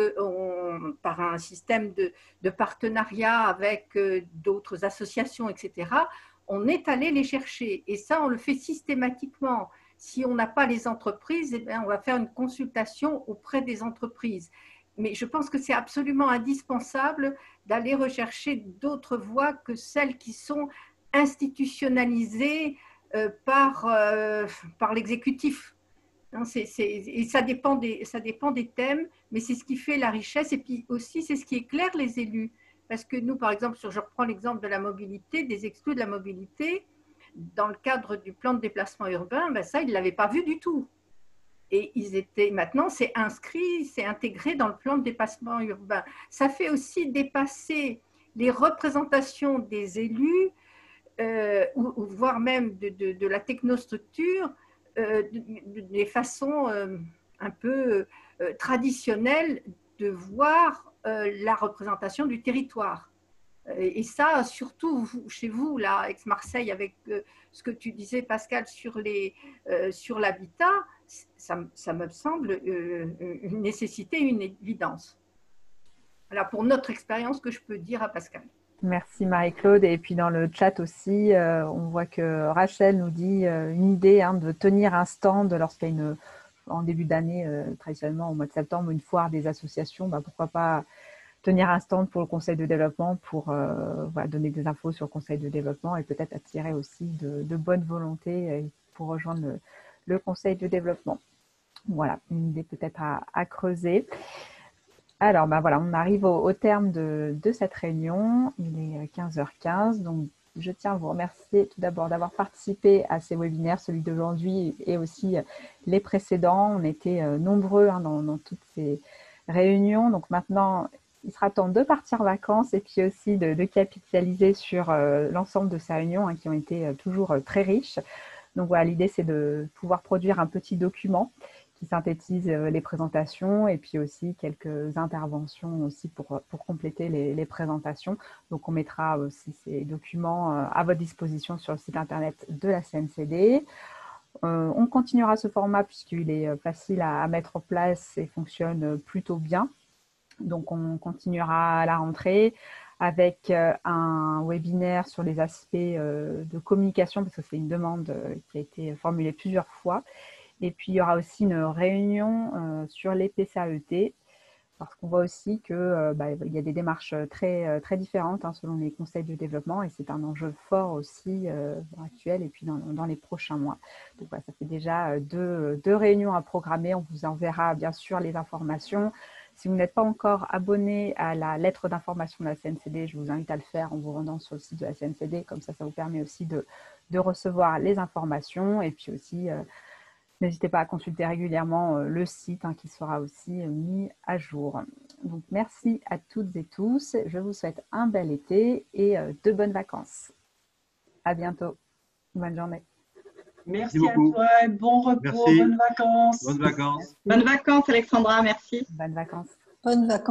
par un système de partenariat avec d'autres associations, etc., on est allé les chercher. Et ça, on le fait systématiquement. Si on n'a pas les entreprises, eh bien, on va faire une consultation auprès des entreprises. Mais je pense que c'est absolument indispensable d'aller rechercher d'autres voies que celles qui sont institutionnalisées par l'exécutif. Et ça dépend des thèmes, mais c'est ce qui fait la richesse, et puis aussi c'est ce qui éclaire les élus. Parce que nous, par exemple, je reprends l'exemple de la mobilité, des exclus de la mobilité, dans le cadre du plan de déplacement urbain, ça, ils ne l'avaient pas vu du tout. Et maintenant, c'est inscrit, c'est intégré dans le plan de déplacement urbain. Ça fait aussi dépasser les représentations des élus, ou voire même de la technostructure, des façons un peu traditionnelles de voir la représentation du territoire. Et ça, surtout chez vous, là, Aix-Marseille, avec ce que tu disais, Pascal, sur l'habitat, ça me semble une nécessité, une évidence. Voilà, pour notre expérience, que je peux dire à Pascal. Merci Marie-Claude. Et puis dans le chat aussi, on voit que Rachel nous dit une idée de tenir un stand lorsqu'il y a en début d'année, traditionnellement au mois de septembre, une foire des associations. Pourquoi pas tenir un stand pour le Conseil de développement pour donner des infos sur le Conseil de développement et peut-être attirer aussi de bonnes volontés pour rejoindre le Conseil de développement. Voilà, une idée peut-être à creuser. Alors, voilà, on arrive au terme de cette réunion. Il est 15h15, donc je tiens à vous remercier tout d'abord d'avoir participé à ces webinaires, celui d'aujourd'hui et aussi les précédents. On était nombreux dans toutes ces réunions. Donc maintenant, il sera temps de partir en vacances et puis aussi de capitaliser sur l'ensemble de ces réunions qui ont été toujours très riches. Donc voilà, l'idée c'est de pouvoir produire un petit document qui synthétise les présentations et puis aussi quelques interventions aussi pour compléter les présentations. Donc on mettra aussi ces documents à votre disposition sur le site internet de la CNCD. On continuera ce format puisqu'il est facile à mettre en place et fonctionne plutôt bien. Donc on continuera à la rentrée avec un webinaire sur les aspects de communication parce que c'est une demande qui a été formulée plusieurs fois. Et puis, il y aura aussi une réunion sur les PCAET parce qu'on voit aussi qu'il y a des démarches très différentes selon les conseils de développement et c'est un enjeu fort aussi actuel et puis dans les prochains mois. Donc, voilà, ça fait déjà deux réunions à programmer. On vous enverra bien sûr les informations. Si vous n'êtes pas encore abonné à la lettre d'information de la CNCD, je vous invite à le faire en vous rendant sur le site de la CNCD. Comme ça vous permet aussi de recevoir les informations et puis aussi... n'hésitez pas à consulter régulièrement le site qui sera aussi mis à jour. Donc, merci à toutes et tous. Je vous souhaite un bel été et de bonnes vacances. À bientôt. Bonne journée. Merci à toi. Bon repos. Bonnes vacances. Bonnes vacances, Alexandra. Merci. Bonnes vacances. Bonnes vacances.